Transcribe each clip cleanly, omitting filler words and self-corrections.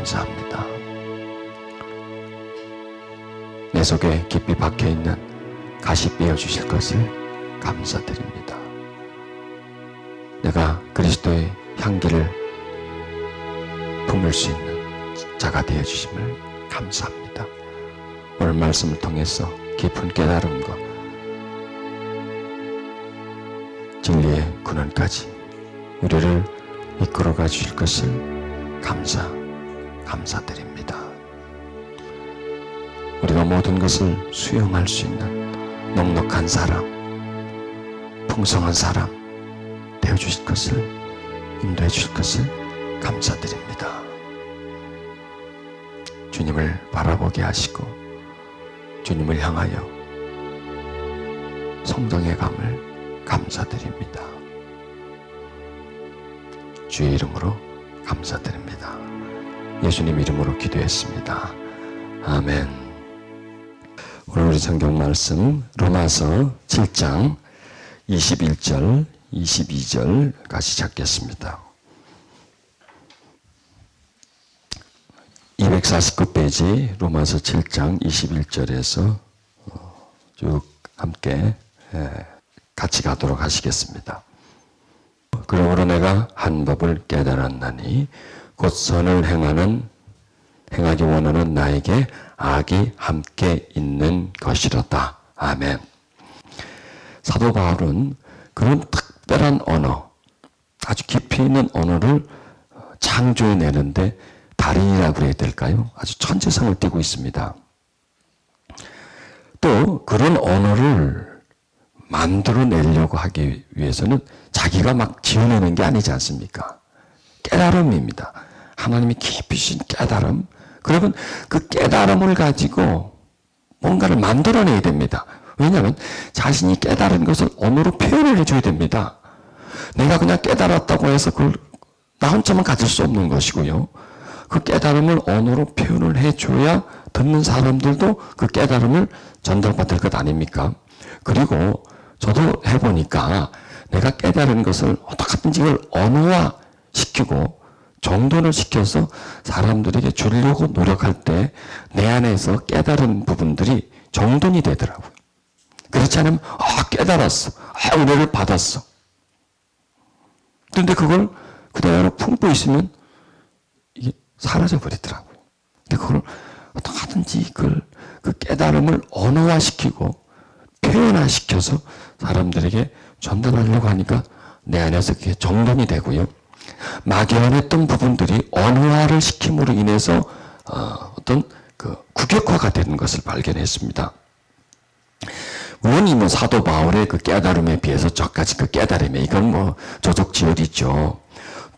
감사합니다. 내 속에 깊이 박혀있는 가시 빼어주실 것을 감사드립니다. 내가 그리스도의 향기를 품을 수 있는 자가 되어주심을 감사합니다. 오늘 말씀을 통해서 깊은 깨달음과 진리의 근원까지 우리를 이끌어가 주실 것을 감사드립니다. 우리가 모든 것을 수용할 수 있는 넉넉한 사람, 풍성한 사람 되어주실 것을, 인도해 주실 것을 감사드립니다. 주님을 바라보게 하시고 주님을 향하여 성장해 감을 감사드립니다. 주의 이름으로 감사드립니다. 예수님 이름으로 기도했습니다. 아멘. 오늘 우리 성경 말씀 로마서 7장 21절 22절 같이 찾겠습니다. 249페이지 로마서 7장 21절에서 쭉 함께 같이 가도록 하시겠습니다. 그러므로 내가 한 법을 깨달았나니 곧 선을 행하기 원하는 나에게 악이 함께 있는 것이로다. 아멘. 사도 바울은 그런 특별한 언어, 아주 깊이 있는 언어를 창조해내는데 달인이라고 해야 될까요? 아주 천재성을 띠고 있습니다. 또 그런 언어를 만들어내려고 하기 위해서는 자기가 막 지어내는 게 아니지 않습니까? 깨달음입니다. 하나님이 깊이 주신 깨달음. 그러면 그 깨달음을 가지고 뭔가를 만들어내야 됩니다. 왜냐하면 자신이 깨달은 것을 언어로 표현을 해줘야 됩니다. 내가 그냥 깨달았다고 해서 그걸 나 혼자만 가질 수 없는 것이고요. 그 깨달음을 언어로 표현을 해줘야 듣는 사람들도 그 깨달음을 전달받을 것 아닙니까? 그리고 저도 해보니까 내가 깨달은 것을 어떻게든지 이걸 언어화시키고 정돈을 시켜서 사람들에게 주려고 노력할 때 내 안에서 깨달은 부분들이 정돈이 되더라고요. 그렇지 않으면 깨달았어. 은혜를 받았어. 그런데 그걸 그대로 품고 있으면 이게 사라져버리더라고요. 근데 그걸 어떻게든지 그 깨달음을 언어화시키고 표현화시켜서 사람들에게 전달하려고 하니까 내 안에서 그게 정돈이 되고요. 막연했던 부분들이 언어화를 시킴으로 인해서 어떤 그 구격화가 되는 것을 발견했습니다. 물론 사도 바울의 그 깨달음에 비해서 저까지 그 깨달음에 이건 조적지열이죠.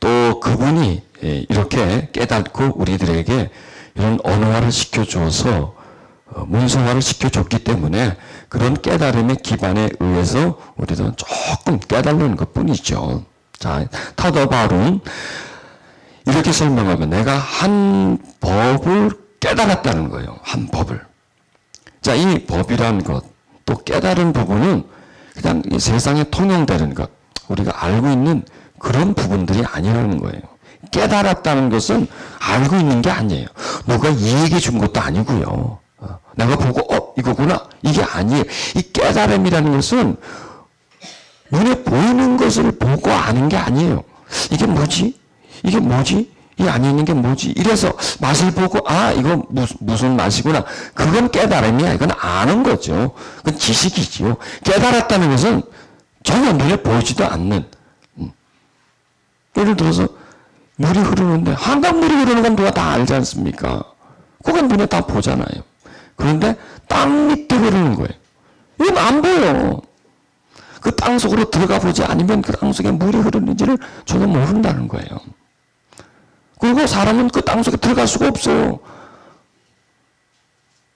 또 그분이 이렇게 깨닫고 우리들에게 이런 언어화를 시켜줘서 문서화를 시켜줬기 때문에 그런 깨달음의 기반에 의해서 우리들은 조금 깨달는 것 뿐이죠. 자, 사도 바울은 이렇게 설명하면 내가 한 법을 깨달았다는 거예요. 한 법을. 자, 이 법이라는 것, 또 깨달은 부분은 그냥 이 세상에 통용되는 것, 우리가 알고 있는 그런 부분들이 아니라는 거예요. 깨달았다는 것은 알고 있는 게 아니에요. 누가 얘기해 준 것도 아니고요. 내가 보고 이거구나 이게 아니에요. 이 깨달음이라는 것은 눈에 보이는 것을 보고 아는 게 아니에요. 이게 뭐지? 이게 뭐지? 이 안에 있는 게 뭐지? 이래서 맛을 보고 이거 무슨 맛이구나. 그건 깨달음이야. 이건 아는 거죠. 그건 지식이지요. 깨달았다는 것은 전혀 눈에 보이지도 않는. 예를 들어서 물이 흐르는데 한강물이 흐르는 건 누가 다 알지 않습니까? 그건 눈에 다 보잖아요. 그런데 땅 밑에 흐르는 거예요. 이건 안 보여. 그 땅 속으로 들어가 보지 않으면 그 땅 속에 물이 흐르는지를 전혀 모른다는 거예요. 그리고 사람은 그 땅 속에 들어갈 수가 없어요.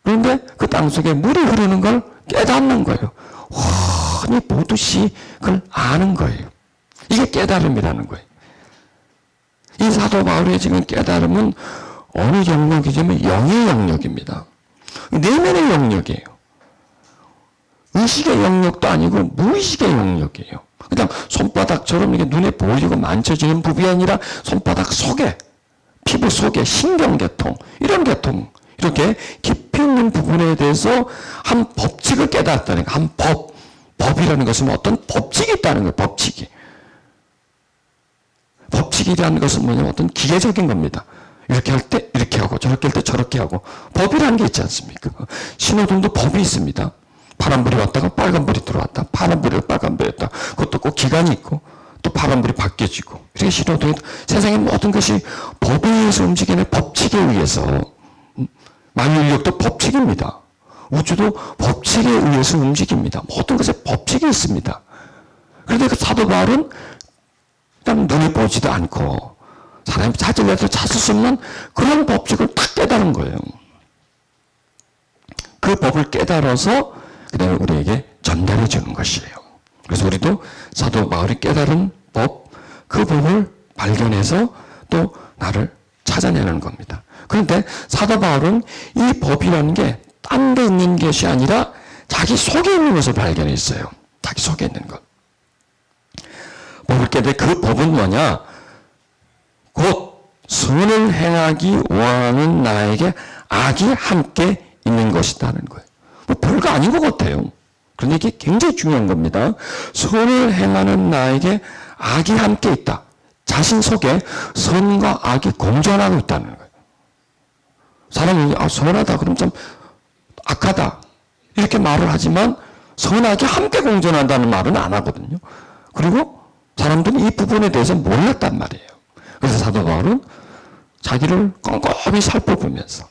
그런데 그 땅 속에 물이 흐르는 걸 깨닫는 거예요. 훤히 보듯이 그걸 아는 거예요. 이게 깨달음이라는 거예요. 이 사도 바울의 지금 깨달음은 어느 영역이냐면 영의 영역입니다. 내면의 영역이에요. 의식의 영역도 아니고 무의식의 영역이에요. 그냥 손바닥처럼 이게 눈에 보이고 만져지는 부분이 아니라 손바닥 속에 피부 속에 신경계통, 이런 계통, 이렇게 깊이 있는 부분에 대해서 한 법칙을 깨달았다는 거예요. 한 법이라는 것은 어떤 법칙이 있다는 거예요. 법칙이. 법칙이라는 것은 뭐냐면 어떤 기계적인 겁니다. 이렇게 할 때 이렇게 하고 저렇게 할 때 저렇게 하고 법이라는 게 있지 않습니까? 신호등도 법이 있습니다. 파란불이 왔다가 빨간불이 들어왔다. 파란불이 빨간불이었다. 그것도 꼭 기간이 있고 또 파란불이 바뀌어지고 이렇게 신호등이 세상의 모든 것이 법에 의해서 움직이는 법칙에 의해서 만유인력도 법칙입니다. 우주도 법칙에 의해서 움직입니다. 모든 것에 법칙이 있습니다. 그런데 그 사도 바울은 그냥 눈에 보지도 않고 사람이 찾으려도 찾을 수 없는 그런 법칙을 딱 깨달은 거예요. 그 법을 깨달아서 그다음에 우리에게 전달해 주는 것이에요. 그래서 우리도 사도 바울이 깨달은 법, 그 법을 발견해서 또 나를 찾아내는 겁니다. 그런데 사도 바울은 이 법이라는 게 딴 데 있는 것이 아니라 자기 속에 있는 것을 발견했어요. 자기 속에 있는 것. 법을 깨달은 그 법은 뭐냐? 곧 선을 행하기 원하는 나에게 악이 함께 있는 것이다는 거예요. 뭐 별거 아닌 것 같아요. 그런데 이게 굉장히 중요한 겁니다. 선을 행하는 나에게 악이 함께 있다. 자신 속에 선과 악이 공존하고 있다는 거예요. 사람이 선하다 그러면 좀 악하다 이렇게 말을 하지만 선악이 함께 공존한다는 말은 안 하거든요. 그리고 사람들은 이 부분에 대해서 몰랐단 말이에요. 그래서 사도 바울은 자기를 꼼꼼히 살펴보면서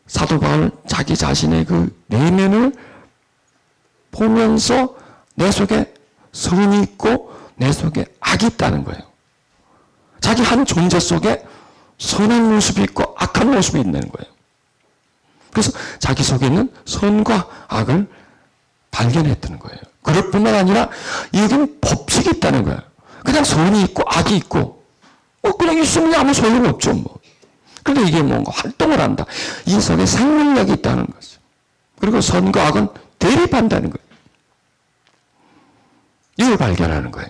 사도 바울 자기 자신의 그 내면을 보면서 내 속에 선이 있고 내 속에 악이 있다는 거예요. 자기 한 존재 속에 선한 모습이 있고 악한 모습이 있는 거예요. 그래서 자기 속에 있는 선과 악을 발견했다는 거예요. 그럴 뿐만 아니라 여기는 법칙이 있다는 거예요. 그냥 선이 있고 악이 있고 그냥 있으면 아무 소용없죠. 뭐. 그런데 이게 뭔가 활동을 한다. 이 속에 생명력이 있다는 거죠. 그리고 선과 악은 대립한다는 거예요. 이걸 발견하는 거예요.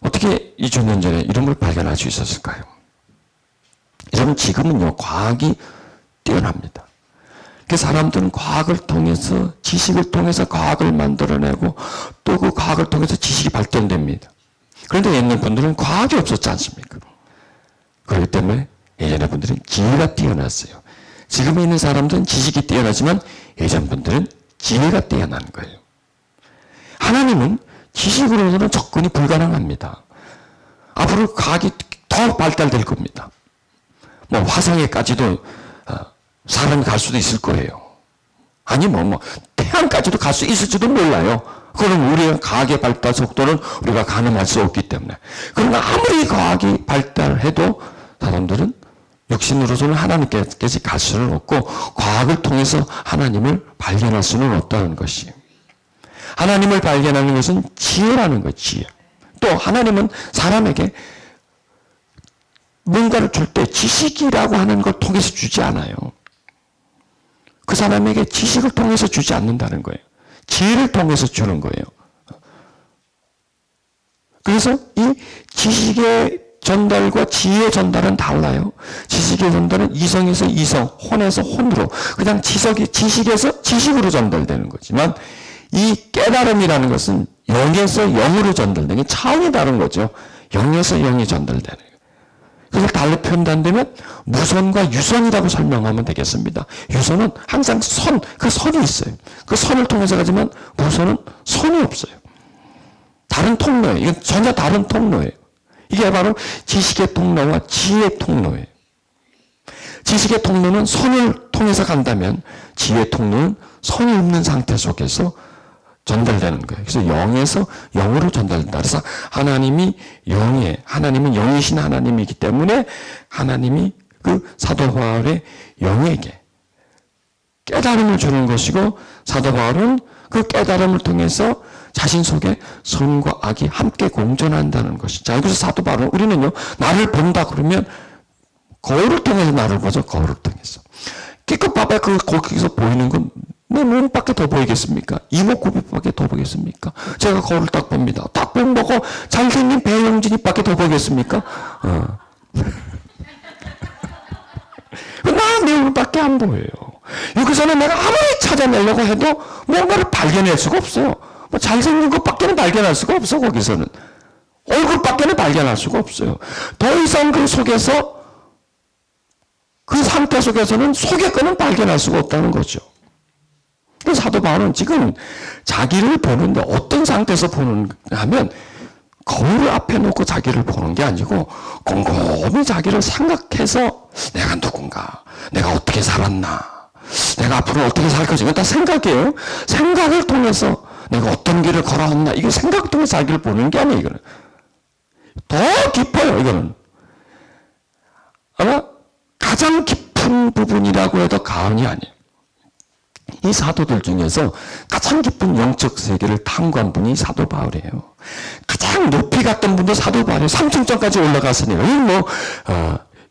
어떻게 2000년 전에 이런 걸 발견할 수 있었을까요? 여러분 지금은요 과학이 뛰어납니다. 그 사람들은 과학을 통해서 지식을 통해서 과학을 만들어내고 또 그 과학을 통해서 지식이 발전됩니다. 그런데 옛날 분들은 과학이 없었지 않습니까? 그렇기 때문에 예전의 분들은 지혜가 뛰어났어요. 지금 있는 사람들은 지식이 뛰어나지만 예전 분들은 지혜가 뛰어난 거예요. 하나님은 지식으로서는 접근이 불가능합니다. 앞으로 과학이 더 발달될 겁니다. 뭐 화성에까지도 사람이 갈 수도 있을 거예요. 아니 태양까지도 갈 수 있을지도 몰라요. 그럼 우리의 과학의 발달 속도는 우리가 가늠할 수 없기 때문에. 그러나 아무리 과학이 발달해도 사람들은 육신으로서는 하나님께까지 갈 수는 없고 과학을 통해서 하나님을 발견할 수는 없다는 것이에요. 하나님을 발견하는 것은 지혜라는 거예요. 지혜. 또 하나님은 사람에게 뭔가를 줄 때 지식이라고 하는 걸 통해서 주지 않아요. 그 사람에게 지식을 통해서 주지 않는다는 거예요. 지혜를 통해서 주는 거예요. 그래서 이 지식의 전달과 지혜의 전달은 달라요. 지식의 전달은 이성에서 이성, 혼에서 혼으로 그냥 지식에서 지식으로 전달되는 거지만 이 깨달음이라는 것은 영에서 영으로 전달되는 게 차원이 다른 거죠. 영에서 영이 전달되는 거예요. 그걸 달리 표현한다면 무선과 유선이라고 설명하면 되겠습니다. 유선은 항상 그 선이 있어요. 그 선을 통해서 가지만 무선은 선이 없어요. 다른 통로예요. 이건 전혀 다른 통로예요. 이게 바로 지식의 통로와 지혜의 통로예요. 지식의 통로는 선을 통해서 간다면 지혜의 통로는 선이 없는 상태 속에서 전달되는 거예요. 그래서 영에서 영으로 전달된다. 그래서 하나님은 영이신 하나님이기 때문에 하나님이 그 사도 바울의 영에게 깨달음을 주는 것이고 사도 바울은 그 깨달음을 통해서 자신 속에 선과 악이 함께 공존한다는 것이죠. 자, 그래서 사도 바울은 우리는요 나를 본다 그러면 거울을 통해서 나를 보죠. 거울을 통해서. 기껏 봐봐 거기서 보이는 건 내 몸밖에 더 보이겠습니까? 이목구비밖에 더 보이겠습니까? 제가 거울을 딱 봅니다. 딱 보고 잘생긴 배용진이밖에 더 보이겠습니까? 내 얼굴밖에 안 보여요. 여기서는 내가 아무리 찾아내려고 해도 뭔가를 발견할 수가 없어요. 뭐 잘생긴 것밖에는 발견할 수가 없어. 거기서는 얼굴밖에는 발견할 수가 없어요. 더 이상 그 속에서, 그 상태 속에서는 속의 거는 발견할 수가 없다는 거죠. 사도 바울은 지금 자기를 보는데 어떤 상태에서 보는 하면 거울 앞에 놓고 자기를 보는 게 아니고 곰곰이 자기를 생각해서 내가 누군가, 내가 어떻게 살았나, 내가 앞으로 어떻게 살 것인가, 다 생각이에요. 생각을 통해서 내가 어떤 길을 걸어왔나, 이거 생각 통해서 자기를 보는 게 아니에요. 이거는 더 깊어요. 이거는 아마 가장 깊은 부분이라고 해도 과언이 아니에요. 이 사도들 중에서 가장 깊은 영적 세계를 탐구한 분이 사도 바울이에요. 가장 높이 갔던 분도 사도 바울이에요. 상층점까지 올라갔으니까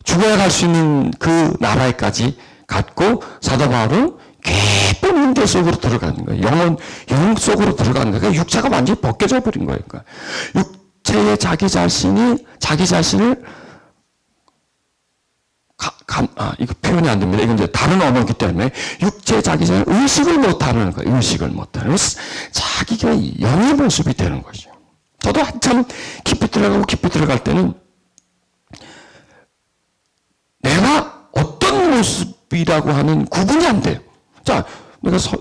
죽어야 갈 수 있는 그 나라에까지 갔고, 사도 바울은 깊은 인대 속으로 들어가는 거예요. 영 속으로 들어가는 거예요. 그러니까 육체가 완전히 벗겨져 버린 거예요. 그러니까 육체의 자기 자신을 이거 표현이 안 됩니다. 이건 이제 다른 언어이기 때문에 육체 자기 자신을 의식을 못하는 거예요. 의식을 못하는. 자기가 영의 모습이 되는 거죠. 저도 한참 깊이 들어갈 때는 내가 어떤 모습이라고 하는 구분이 안 돼요. 자, 내가 서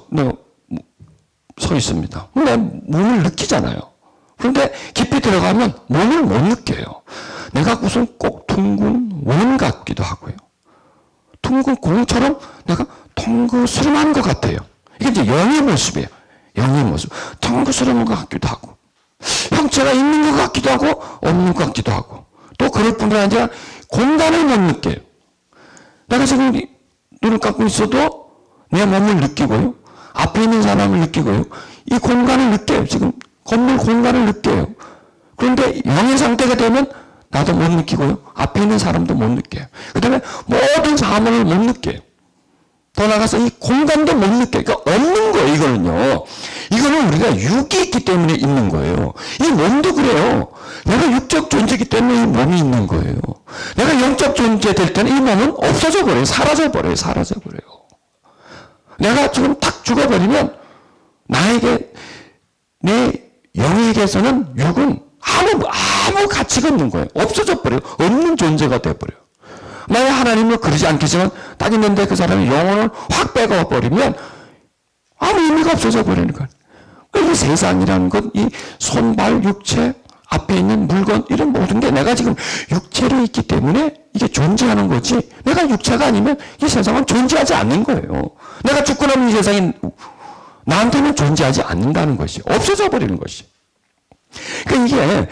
있습니다. 내 몸을 느끼잖아요. 그런데 깊이 들어가면 몸을 못 느껴요. 내가 무슨 꼭 둥근 원 같기도 하고요. 둥근 공처럼 내가 덩그스름한 것 같아요. 이게 이제 영의 모습이에요. 영의 모습. 덩그스름한 것 같기도 하고, 형체가 있는 것 같기도 하고, 없는 것 같기도 하고, 또 그럴 뿐만 아니라 공간을 못 느껴요. 내가 지금 눈을 감고 있어도 내 몸을 느끼고요. 앞에 있는 사람을 느끼고요. 이 공간을 느껴요. 지금 건물 공간을 느껴요. 그런데 영의 상태가 되면 나도 못 느끼고요. 앞에 있는 사람도 못 느껴요. 그 다음에 모든 사물을 못 느껴요. 더 나가서 이 공간도 못 느껴요. 그러니까 없는 거예요, 이거는요. 이거는 우리가 육이 있기 때문에 있는 거예요. 이 몸도 그래요. 내가 육적 존재이기 때문에 이 몸이 있는 거예요. 내가 영적 존재 될 때는 이 몸은 없어져 버려요. 사라져 버려요. 내가 지금 탁 죽어버리면 나에게, 내 영에게서는 육은 아무 가치가 없는 거예요. 없어져 버려요. 없는 존재가 돼버려요. 만약 하나님을 그러지 않겠지만 딱 있는데 그 사람이 영혼을 확 빼가버리면 아무 의미가 없어져 버리는 거예요. 이 세상이라는 것, 이 손발, 육체, 앞에 있는 물건, 이런 모든 게 내가 지금 육체로 있기 때문에 이게 존재하는 거지, 내가 육체가 아니면 이 세상은 존재하지 않는 거예요. 내가 죽고 나면 이 세상이 나한테는 존재하지 않는다는 것이, 없어져 버리는 것이. 그러니까 이게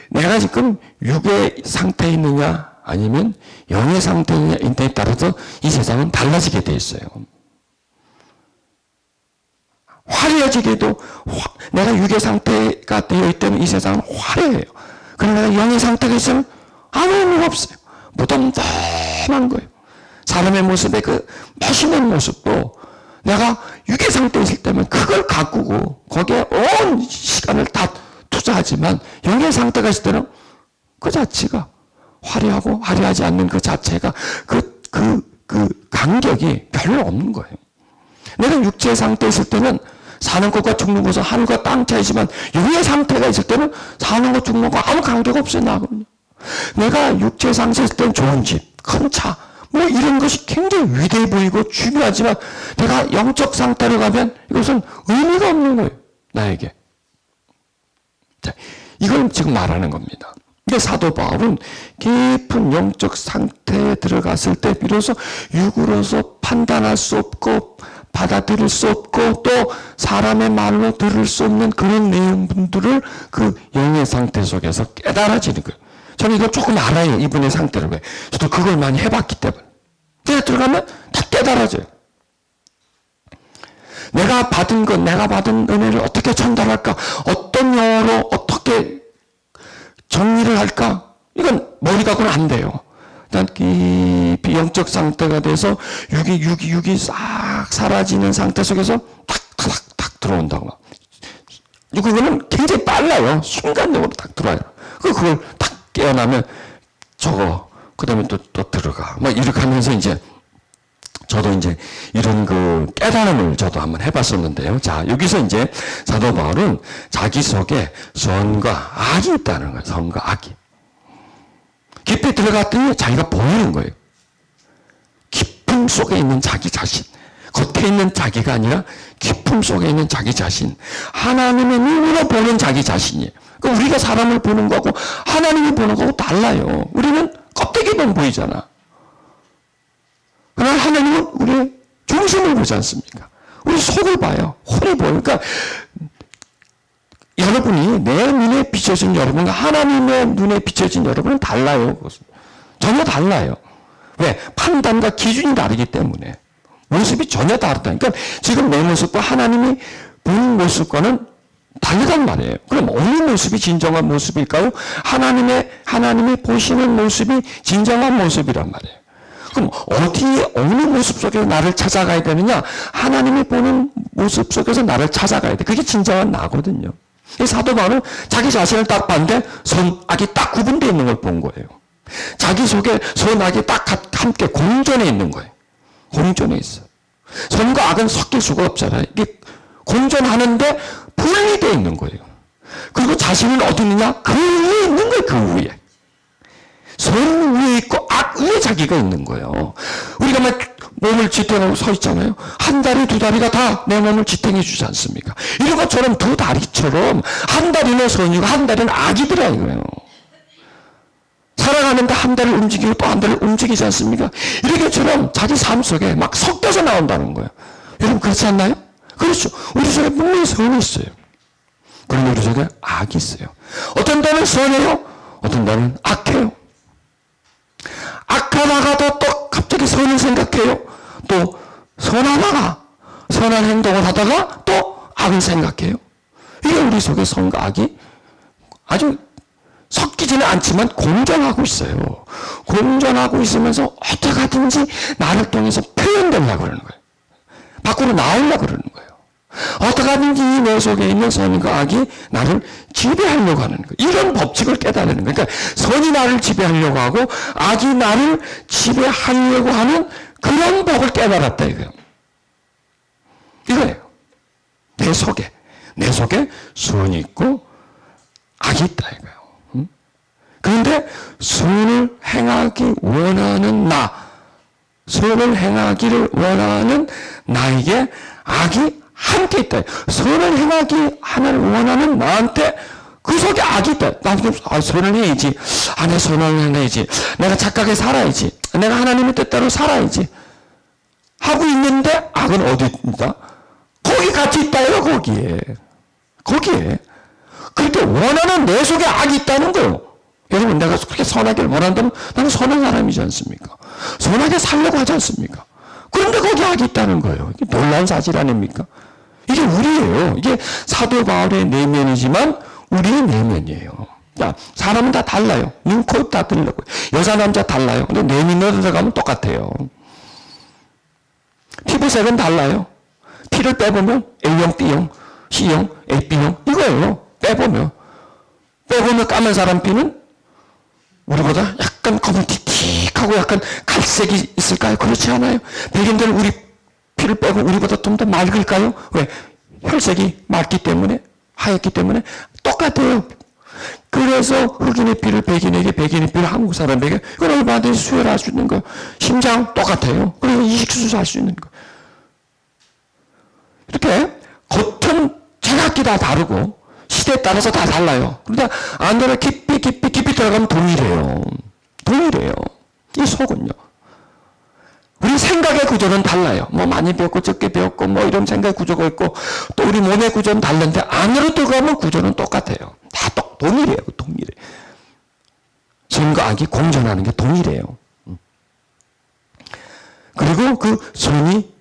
내가 지금 육의 상태에 있느냐 아니면 영의 상태에 따라서 이 세상은 달라지게 돼 있어요. 화려해지게도 내가 육의 상태가 되어 있다면 이 세상은 화려해요. 그러나 내가 영의 상태가 있으면 아무 의미가 없어요. 무덤덤한 거예요. 사람의 모습의 그 멋있는 모습도 내가 육의 상태에 있을 때면 그걸 가꾸고 거기에 온 시간을 다 투자하지만 영의 상태가 있을 때는 그 자체가 화려하고 화려하지 않는 그 자체가 그 간격이 별로 없는 거예요. 내가 육체의 상태에 있을 때는 사는 것과 죽는 것은 하늘과 땅 차이지만 영의 상태가 있을 때는 사는 것 죽는 것 아무 관계가 없어요. 나거든요. 내가 육체의 상태에 있을 때는 좋은 집, 큰 차, 뭐 이런 것이 굉장히 위대해 보이고 중요하지만 내가 영적 상태로 가면 이것은 의미가 없는 거예요. 나에게. 자, 이걸 지금 말하는 겁니다. 근데 사도 바울은 깊은 영적 상태에 들어갔을 때 비로소 육으로서 판단할 수 없고 받아들일 수 없고 또 사람의 말로 들을 수 없는 그런 내용분들을 그 영의 상태 속에서 깨달아지는 거예요. 저는 이걸 조금 알아요. 이분의 상태를. 왜? 저도 그걸 많이 해봤기 때문에. 제가 들어가면 다 깨달아져요. 내가 받은 것, 내가 받은 은혜를 어떻게 전달할까? 어떤 영어로 어떻게 정리를 할까? 이건 머리 갖고는 안 돼요. 일단 깊이 영적 상태가 돼서 육이 싹 사라지는 상태 속에서 탁 들어온다고. 그거는 굉장히 빨라요. 순간적으로 딱 들어와요. 그걸 탁 깨어나면 그 다음에 또 들어가. 막 이렇게 하면서 저도 이런 깨달음을 저도 한번 해봤었는데요. 자, 여기서 사도 바울은 자기 속에 선과 악이 있다는 거예요. 선과 악이. 깊이 들어갔더니 자기가 보이는 거예요. 깊음 속에 있는 자기 자신. 겉에 있는 자기가 아니라 깊음 속에 있는 자기 자신. 하나님의 눈으로 보는 자기 자신이에요. 그러니까 우리가 사람을 보는 거고 하나님이 보는 거고 달라요. 우리는 껍데기만 보이잖아. 그러나 하나님은 우리의 중심을 보지 않습니까? 우리 속을 봐요. 혼이 보여요. 그러니까 여러분이 내 눈에 비춰진 여러분과 하나님의 눈에 비춰진 여러분은 달라요. 전혀 달라요. 왜? 판단과 기준이 다르기 때문에. 모습이 전혀 다르다. 그러니까 지금 내 모습과 하나님이 보는 모습과는 다르단 말이에요. 그럼 어느 모습이 진정한 모습일까요? 하나님이 보시는 모습이 진정한 모습이란 말이에요. 그럼 어느 모습 속에서 나를 찾아가야 되느냐? 하나님이 보는 모습 속에서 나를 찾아가야 돼. 그게 진정한 나거든요. 사도 바울은 자기 자신을 딱 봤는데 선악이 딱 구분되어 있는 걸 본 거예요. 자기 속에 선악이 딱 함께 공존해 있는 거예요. 공존해 있어. 선과 악은 섞일 수가 없잖아요. 이게 공존하는데 분리되어 있는 거예요. 그리고 자신은 어디 있느냐? 그 위에 있는 거예요. 그 위에. 선 위에 있고 악 위에 자기가 있는 거예요. 우리가 막 몸을 지탱하고 서 있잖아요. 한 다리 두 다리가 다 내 몸을 지탱해 주지 않습니까? 이런 것처럼 두 다리처럼 한 다리는 선이고 한 다리는 악이더라 이거예요. 살아가는데 한 다리를 움직이고 또 한 다리를 움직이지 않습니까? 이렇게처럼 자기 삶 속에 막 섞여서 나온다는 거예요. 여러분 그렇지 않나요? 그렇죠. 우리 속에 분명히 선이 있어요. 그런데 우리 속에 악이 있어요. 어떤 때는 선해요. 어떤 때는 악해요. 악하다가도 또 갑자기 선을 생각해요. 또 선하다가 선한 행동을 하다가 또 악을 생각해요. 이게 우리 속에 선과 악이 아주 섞이지는 않지만 공존하고 있어요. 공존하고 있으면서 어떻게 하든지 나를 통해서 표현되려고 그러는 거예요. 밖으로 나오려고 그러는 거예요. 어떻게 하든지 내 속에 있는 선과 악이 나를 지배하려고 하는 거예요. 이런 법칙을 깨달는 거예요. 그러니까 선이 나를 지배하려고 하고 악이 나를 지배하려고 하는 그런 법을 깨달았다 이거예요. 이거예요. 내 속에 선이 있고 악이 있다 이거예요. 그런데 선을 행하기 원하는 선을 행하기를 원하는 나에게 악이 함께 있다. 선을 행하기 하나를 원하는 나한테 그 속에 악이 있다. 나는 선을 해야지. 내 선을 해야지. 내가 착하게 살아야지. 내가 하나님의 뜻대로 살아야지. 하고 있는데 악은 어디 있다? 거기 같이 있다요. 거기에. 그렇게 원하는 내 속에 악이 있다는 거예요. 여러분 내가 그렇게 선하기를 원한다면 나는 선한 사람이지 않습니까? 선하게 살려고 하지 않습니까? 그런데 거기 악이 있다는 거예요. 이게 놀라운 사실 아닙니까? 이게 우리예요. 이게 사도 바울의 내면이지만 우리의 내면이에요. 자, 사람은 다 달라요. 눈, 코, 입 다 들려고요. 여자, 남자 달라요. 근데 내면으로 들어가면 똑같아요. 피부색은 달라요. 피를 빼보면 A형, B형, C형, AB형 이거예요. 빼보면 까만 사람 피는 우리보다 약간 검은틱틱하고 약간 갈색이 있을까요? 그렇지 않아요. 백인들은 우리 피를 빼고 우리보다 좀 더 맑을까요? 왜? 혈색이 맑기 때문에, 하얗기 때문에 똑같아요. 그래서 흑인의 피를 백인에게, 백인의 피를 한국 사람에게 이걸 얼마든지 수혈할 수 있는 거예요. 심장 똑같아요. 그래서 이식수술 할 수 있는 거예요. 이렇게 겉은 제각기 다 다르고 시대에 따라서 다 달라요. 그러다 안으로 깊이 들어가면 동일해요. 이 속은요. 우리 생각의 구조는 달라요. 뭐 많이 배웠고 적게 배웠고 뭐 이런 생각의 구조가 있고 또 우리 몸의 구조는 다른데 안으로 들어가면 구조는 똑같아요. 다 동일해요. 선과 악이 공존하는 게 동일해요. 그리고 그 선이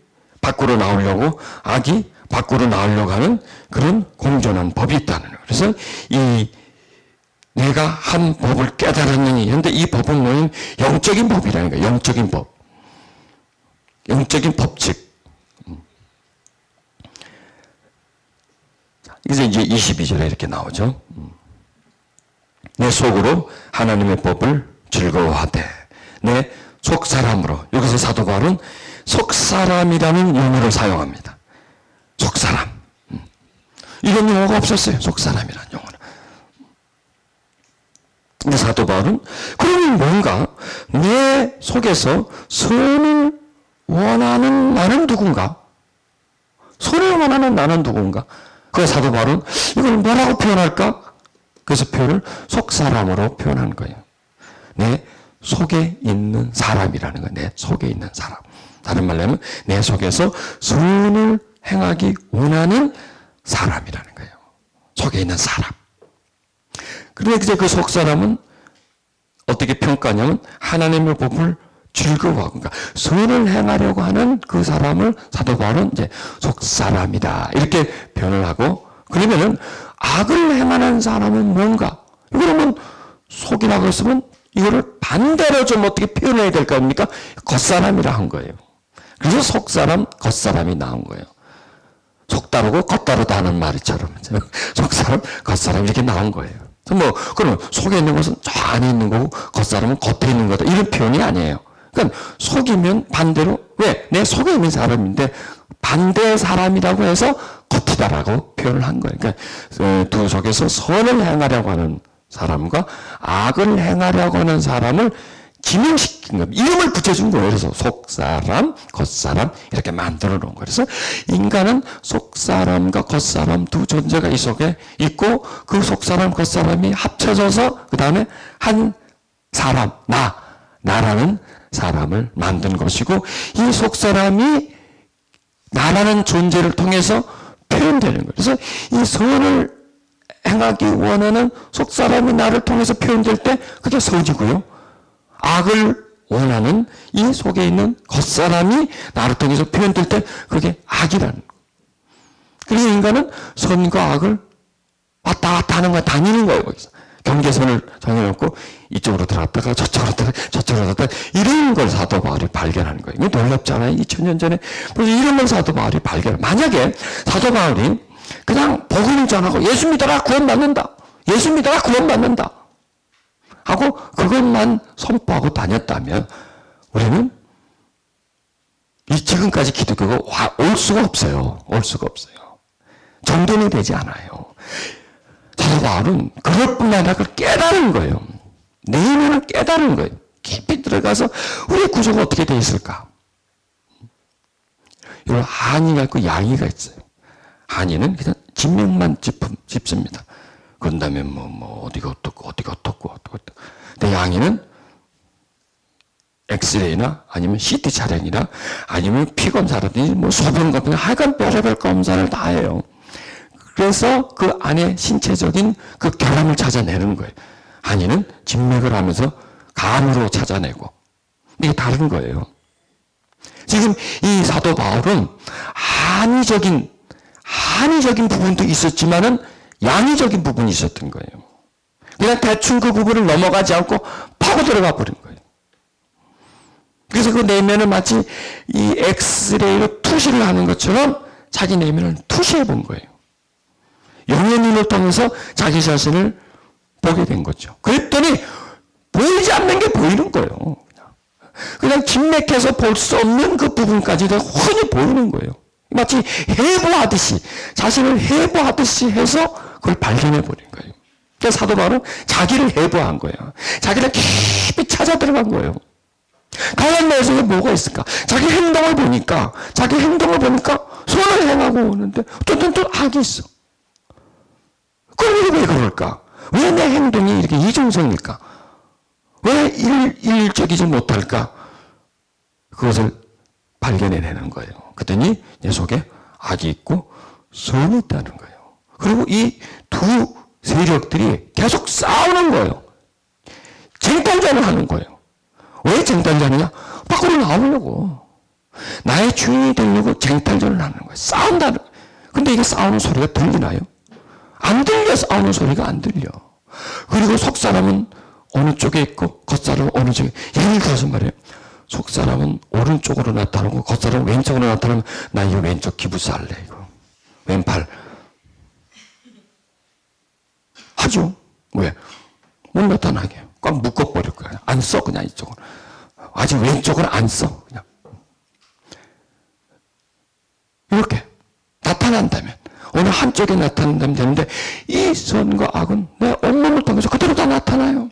밖으로 나오려고 악이 밖으로 나오려고 하는 그런 공존한 법이 있다는 거예요. 그래서 내 내가 한 법을 깨달았느니. 그런데 이 법은 뭐냐면 영적인 법이라는 거예요. 영적인 법. 영적인 법칙. 이제 22절에 이렇게 나오죠. 내 속으로 하나님의 법을 즐거워하되 내 속사람으로. 여기서 사도 바울은 속사람이라는 용어를 사용합니다. 속사람. 이런 용어가 없었어요. 속사람이라는 용어는. 근데 사도 바울은 그러면 뭔가 내 속에서 선을 원하는 나는 누군가? 선을 원하는 나는 누군가? 그래서 사도 바울은 이걸 뭐라고 표현할까? 그래서 표현을 속사람으로 표현한 거예요. 내 속에 있는 사람이라는 거예요. 내 속에 있는 사람. 다른 말로 하면 내 속에서 선을 행하기 원하는 사람이라는 거예요. 속에 있는 사람. 그런데 이제 그 속사람은 어떻게 평가하냐면 하나님의 법을 즐거워하고, 그러니까 선을 행하려고 하는 그 사람을 사도 바울은 이제 속사람이다 이렇게 표현을 하고, 그러면은 악을 행하는 사람은 뭔가? 그러면 속이라고 했으면 이거를 반대로 좀 어떻게 표현해야 될 거 아닙니까? 겉사람이라 한 거예요. 그래서 속사람, 겉사람이 나온 거예요. 속다르고 겉다르다 하는 말이처럼 속사람, 겉사람 이렇게 나온 거예요. 뭐 그러면 속에 있는 것은 저 안에 있는 거고 겉사람은 겉에 있는 거다 이런 표현이 아니에요. 그러니까 속이면 반대로 왜? 내 속에 있는 사람인데 반대 사람이라고 해서 겉이다라고 표현을 한 거예요. 그러니까 두 속에서 선을 행하려고 하는 사람과 악을 행하려고 하는 사람을 기명시킨 겁니다. 이름을 붙여준 거예요. 그래서 속사람, 겉사람 이렇게 만들어 놓은 거예요. 그래서 인간은 속사람과 겉사람 두 존재가 이 속에 있고 그 속사람, 겉사람이 합쳐져서 그 다음에 한 사람, 나라는 사람을 만든 것이고 이 속사람이 나라는 존재를 통해서 표현되는 거예요. 그래서 이 선을 행하기 원하는 속사람이 나를 통해서 표현될 때 그게 선이고요. 악을 원하는 이 속에 있는 겉사람이 나를 통해서 표현될 때 그게 악이라는 거예요. 그래서 인간은 선과 악을 왔다 갔다 하는 거야. 다니는 거예요. 거기서. 경계선을 정해놓고 이쪽으로 들어갔다가 저쪽으로 들어갔다가 이런 걸 사도 바울이 발견하는 거예요. 이게 놀랍잖아요. 2000년 전에. 그래서 이런 걸 사도 바울이 만약에 사도 바울이 그냥 복음을 전하고 예수 믿어라 구원받는다. 예수 믿어라 구원받는다. 하고 그것만 선포하고 다녔다면 우리는 이 지금까지 기독교가 올 수가 없어요. 올 수가 없어요. 정돈이 되지 않아요. 사도 바울은 그럴 뿐만 아니라 그걸 깨달은 거예요. 내면을 깨달은 거예요. 깊이 들어가서 우리의 구조가 어떻게 되어 있을까? 이걸 한이가 있고 양이가 있어요. 한이는 그냥 진명만 짚습니다. 그런 다음에 어디가 어떻고. 근데 양이는 엑스레이나 아니면 CT 촬영이나 아니면 피 검사라든지 소변 검사, 하여간 별의별 검사를 다 해요. 그래서 그 안에 신체적인 그 결함을 찾아내는 거예요. 한이는 진맥을 하면서 감으로 찾아내고. 이게 다른 거예요. 지금 이 사도 바울은 한이적인 부분도 있었지만은 양이적인 부분이 있었던 거예요. 그냥 대충 그 부분을 넘어가지 않고 파고 들어가 버린 거예요. 그래서 그 내면을 마치 이 엑스레이로 투시를 하는 것처럼 자기 내면을 투시해 본 거예요. 영의 눈을 통해서 자기 자신을 보게 된 거죠. 그랬더니 보이지 않는 게 보이는 거예요. 그냥 진맥해서 볼 수 없는 그 부분까지도 훤히 보이는 거예요. 마치 해부하듯이, 자신을 해부하듯이 해서 그걸 발견해 버린 거예요. 그래서 사도 바울은 자기를 해부한 거예요. 자기를 깊이 찾아 들어간 거예요. 과연 내 속에 뭐가 있을까? 자기 행동을 보니까 선을 행하고 오는데 또 악이 있어. 그럼 이게 왜 그럴까? 왜 내 행동이 이렇게 이중성일까? 왜 일적이지 못할까? 그것을 발견해내는 거예요. 그랬더니 내 속에 악이 있고 선이 있다는 거예요. 그리고 이 두 세력들이 계속 싸우는 거예요. 쟁탈전을 하는 거예요. 왜 쟁탈전이냐? 밖으로 나오려고. 나의 주인이 되려고 쟁탈전을 하는 거예요. 싸운다는 거예요. 근데 이게 싸우는 소리가 들리나요? 안 들려. 싸우는 소리가 안 들려. 그리고 속 사람은 어느 쪽에 있고 겉사람은 어느 쪽에. 예를 들어서 말이에요. 속 사람은 오른쪽으로 나타나고 겉사람은 왼쪽으로 나타나면 나 이거 왼쪽 기부스 할래 이거. 왼팔. 하죠. 왜? 못 나타나게. 꽉 묶어버릴 거야. 안 써 그냥 이쪽은. 아직 왼쪽은 안 써. 그냥. 이렇게 나타난다면 어느 한쪽에 나타난다면 되는데 이 선과 악은 내 온몸을 통해서 그대로 다 나타나요.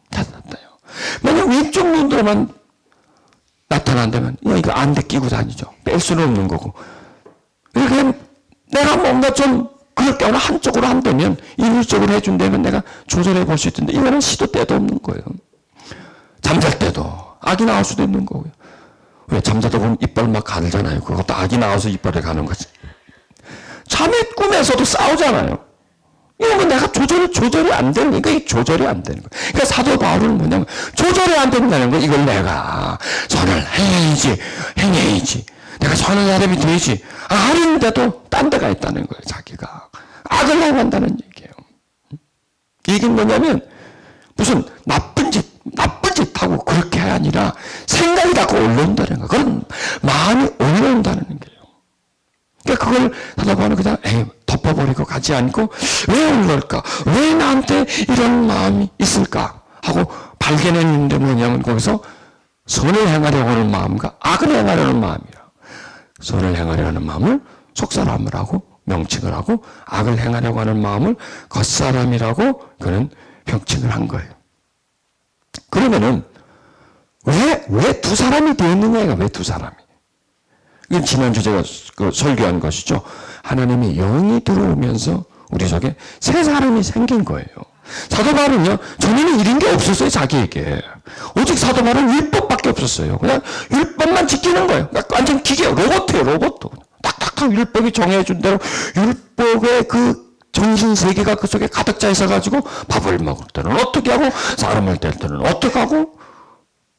다 나타나요. 만약 왼쪽 눈으로만 나타난다면 이거 안대 끼고 다니죠. 뺄 수는 없는 거고. 이렇게 내가 뭔가 좀 그렇게 어느 한쪽으로 한다면 인위적으로 해준다면 내가 조절해 볼 수 있던데 이거는 시도 때도 없는 거예요. 잠잘 때도 악이 나올 수도 있는 거고요. 왜 잠자다 보면 이빨 막 가르잖아요. 그것도 악이 나와서 이빨에 가는 거지. 잠의 꿈에서도 싸우잖아요. 이러면 내가 조절이 안 되는 거예요. 이게 조절이 안 되는 거예요. 그러니까 사도 바울은 뭐냐면 조절이 안 된다는 거예요. 이걸 내가 선을 행해야지. 내가 선한 사람이 되지. 하는데도 딴 데가 있다는 거예요. 자기가. 악을 행한다는 얘기예요. 이게 뭐냐면 무슨 나쁜 짓 하고 그렇게 아니라 생각이 자꾸 올라온다는 거예요. 그런 마음이 올라온다는 거예요. 그러니까 그걸 사도 바울은 그냥 덮어버리고 가지 않고 왜 올라올까? 왜 나한테 이런 마음이 있을까? 하고 발견했는데 뭐냐면 거기서 선을 행하려고 하는 마음과 악을 행하려는 마음이라. 선을 행하려고 하는 마음을 속사람을 하고 명칭을 하고 악을 행하려고 하는 마음을 겉사람이라고 그는 명칭을 한 거예요. 그러면은 왜 두 사람이 되었느냐가 왜 두 사람이? 이건 지난주 제가 설교한 것이죠. 하나님의 영이 들어오면서 우리 속에 새 사람이 생긴 거예요. 사도 바울은요, 전에는 이런 게 없었어요, 자기에게. 오직 사도 바울은 율법밖에 없었어요. 그냥 율법만 지키는 거예요. 그러니까 완전 기계예요. 로봇이에요, 로봇. 탁탁탁 율법이 정해준 대로 율법의 그 정신세계가 그 속에 가득 차 있어가지고 밥을 먹을 때는 어떻게 하고, 사람을 뗄 때는 어떻게 하고,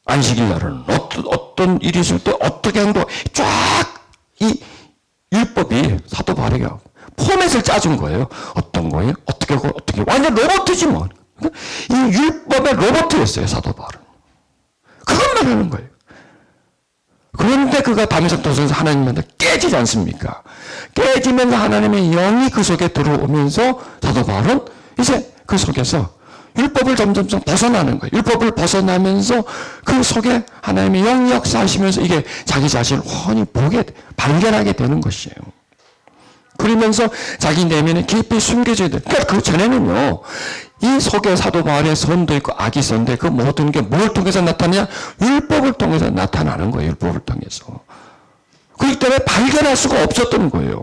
안식일 날은 어떤 일이 있을 때 어떻게 행동, 쫙 이 율법이 사도 바울에게 포맷을 짜준 거예요. 어떤 거예요? 어떻게 하고, 어떻게. 완전 로봇이지 뭐. 이 율법의 로봇이었어요, 사도 바울은. 그것만 하는 거예요. 그런데 그가 다메섹 도성에서 하나님한테 깨지지 않습니까? 깨지면서 하나님의 영이 그 속에 들어오면서 사도 바울은 이제 그 속에서 율법을 점점점 벗어나는 거예요. 율법을 벗어나면서 그 속에 하나님의 영이 역사하시면서 이게 자기 자신을 훤히 발견하게 되는 것이에요. 그러면서 자기 내면에 깊이 숨겨져야 돼요. 그러니까 그 전에는요, 이 속에 사도 바울의 선도 있고 악이 선데 그 모든 게 뭘 통해서 나타나냐? 율법을 통해서 나타나는 거예요. 율법을 통해서. 그렇기 때문에 발견할 수가 없었던 거예요.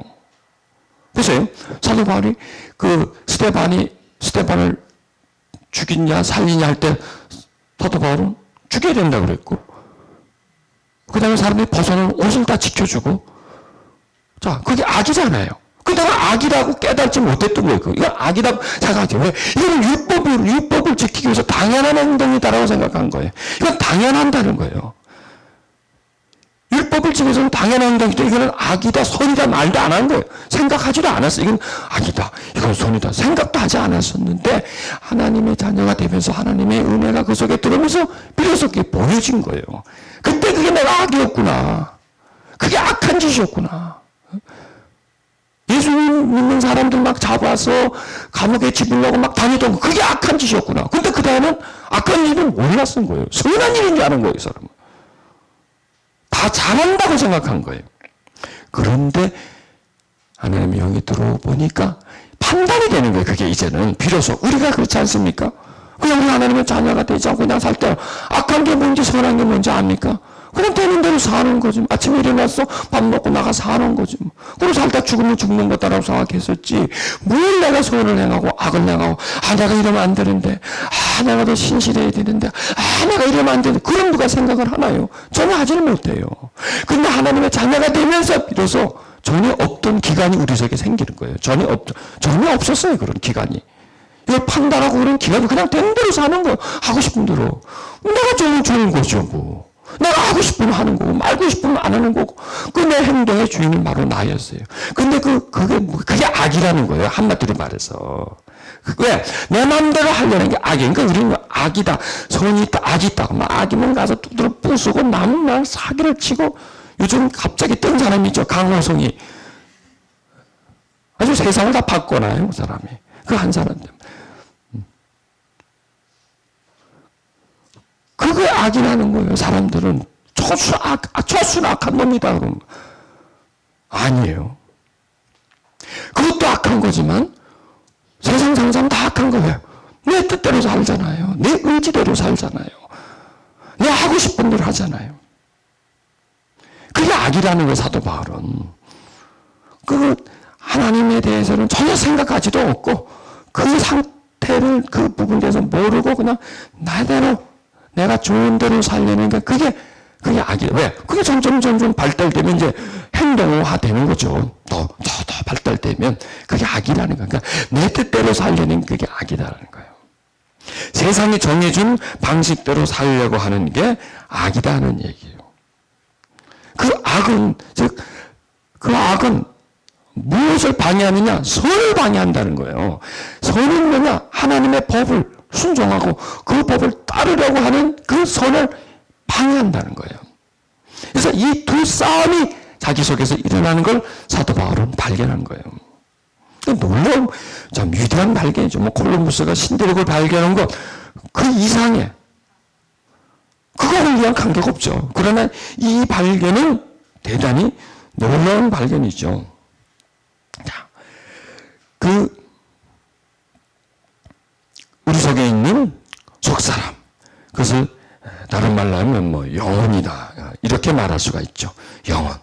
보세요. 사도 바울이 그 스데반을 죽이냐 살리냐 할 때 사도 바울은 죽여야 된다고 그랬고, 그 다음에 사람들이 벗어놓은 옷을 다 지켜주고, 자, 그게 악이잖아요. 근데 악이라고 깨닫지 못했던 거예요. 이건 악이라고 생각하죠. 왜? 이건 율법을 지키기 위해서 당연한 행동이다라고 생각한 거예요. 이건 당연한다는 거예요. 율법을 지키기 위해서는 당연한 행동이다. 이거는 악이다, 선이다 말도 안 한 거예요. 생각하지도 않았어요. 이건 악이다, 이건 선이다. 생각도 하지 않았었는데 하나님의 자녀가 되면서 하나님의 은혜가 그 속에 들어오면서 비로소 그게 보여진 거예요. 그때 그게 내가 악이었구나. 그게 악한 짓이었구나. 예수 믿는 사람들 막 잡아서 감옥에 집으려고 막 다니던 거, 그게 악한 짓이었구나. 근데 그 다음은 악한 일은 몰랐은 거예요. 선한 일인 줄 아는 거예요, 이 사람은. 다 잘한다고 생각한 거예요. 그런데 하나님의 영이 들어보니까 판단이 되는 거예요. 그게 이제는 비로소 우리가 그렇지 않습니까? 그냥 우리 하나님의 자녀가 되지 않고 그냥 살 때 악한 게 뭔지 선한 게 뭔지 압니까? 그냥 되는 대로 사는 거지. 아침에 일어나서 밥 먹고 나가 사는 거지. 그리고 살다 죽으면 죽는 거다라고 생각했었지. 뭘 내가 선을 행하고 악을 행하고, 내가 이러면 안 되는데, 내가 더 신실해야 되는데, 내가 이러면 안 되는데, 그런 누가 생각을 하나요? 전혀 하지는 못해요. 근데 하나님의 자녀가 되면서 비로소 전혀 없던 기간이 우리 속에 생기는 거예요. 전혀 없었어요, 그런 기간이. 이걸 판단하고 그런 기간이 그냥 된 대로 사는 거예요. 하고 싶은 대로. 내가 좋은 거죠, 뭐. 내가 하고 싶으면 하는 거고, 말고 싶으면 안 하는 거고, 그 내 행동의 주인은 바로 나였어요. 근데 그게 악이라는 거예요. 한마디로 말해서. 왜? 내 마음대로 하려는 게 악이야. 그러니까 우리는 악이다, 선이 있다, 악이 있다. 악이면 가서 두드러 부수고 남은 날 사기를 치고, 요즘 갑자기 뜬 사람이 있죠. 강호성이. 아주 세상을 다 바꿔놔요, 그 사람이. 그 한 사람 때문에. 그게 악이라는 거예요. 사람들은 초순악한 놈이다. 그러면. 아니에요. 그것도 악한 거지만 세상 상사는 다 악한 거예요. 내 뜻대로 살잖아요. 내 의지대로 살잖아요. 내 하고 싶은 대로 하잖아요. 그게 악이라는 거예요, 사도 바울은. 그 하나님에 대해서는 전혀 생각하지도 없고 그 상태를 그 부분에 대해서 모르고 그냥 나대로 내가 좋은 대로 살려는 게 그게 악이에요. 왜? 그게 점점 발달되면 이제 행동화 되는 거죠. 더 발달되면 그게 악이라는 거예요. 그러니까 내 뜻대로 살려는 그게 악이라는 거예요. 세상이 정해준 방식대로 살려고 하는 게 악이다는 얘기예요. 그 악은 무엇을 방해하느냐? 선을 방해한다는 거예요. 선은 뭐냐? 하나님의 법을 순종하고 그 법을 따르려고 하는 그 선을 방해한다는 거예요. 그래서 이 두 싸움이 자기 속에서 일어나는 걸 사도 바울은 발견한 거예요. 놀라운 참 위대한 발견이죠. 콜럼버스가 신대륙을 발견한 것 그 이상해. 그거를 위한 관계가 없죠. 그러나 이 발견은 대단히 놀라운 발견이죠. 자, 우리 속에 있는 속사람, 그것을 다른 말로 하면 영혼이다, 이렇게 말할 수가 있죠. 영혼.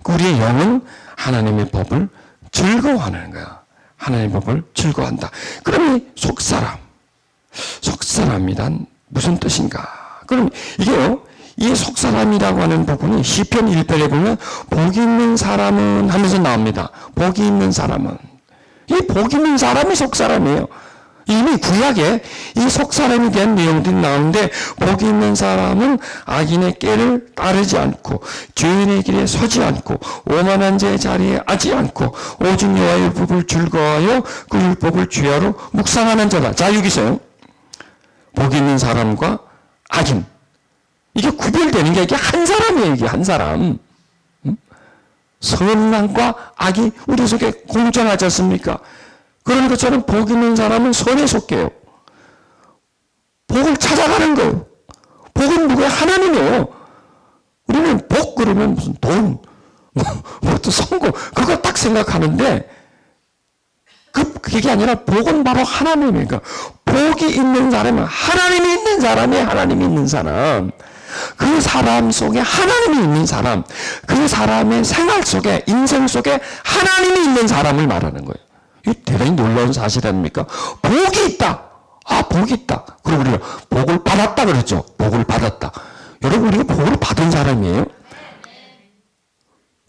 우리의 영은 하나님의 법을 즐거워하는 거야. 하나님의 법을 즐거워한다. 그럼 이 속사람이란 무슨 뜻인가? 그럼 이게요, 이 속사람이라고 하는 부분이 시편 1편에 보면 복이 있는 사람은 하면서 나옵니다. 복이 있는 사람은. 이 복이 있는 사람이 속사람이에요. 이미 구약에 이 속사람에 대한 내용들이 나오는데, 복이 있는 사람은 악인의 꾀를 따르지 않고 죄인의 길에 서지 않고 오만한 자의 자리에 앉지 않고 오직 여호와의 율법을 즐거워하여 그 율법을 주야로 묵상하는 자다. 자, 여기서요, 복이 있는 사람과 악인, 이게 구별되는 게 이게 한 사람이에요. 이게 한 사람. 선악과 악이 우리 속에 공존하지 않습니까? 그런 것처럼 복 있는 사람은 선에 속해요. 복을 찾아가는 거예요. 복은 누구야? 하나님이에요. 우리는 복 그러면 무슨 돈, 또 성공, 그거 딱 생각하는데, 그게 아니라 복은 바로 하나님이에요. 그러니까 복이 있는 사람은 하나님이 있는 사람이에요. 하나님이 있는 사람. 그 사람 속에 하나님이 있는 사람, 그 사람의 생활 속에, 인생 속에 하나님이 있는 사람을 말하는 거예요. 이 대단히 놀라운 사실 아닙니까? 복이 있다. 복이 있다. 그리고 우리가 복을 받았다 그랬죠. 복을 받았다. 여러분, 우리가 복을 받은 사람이에요?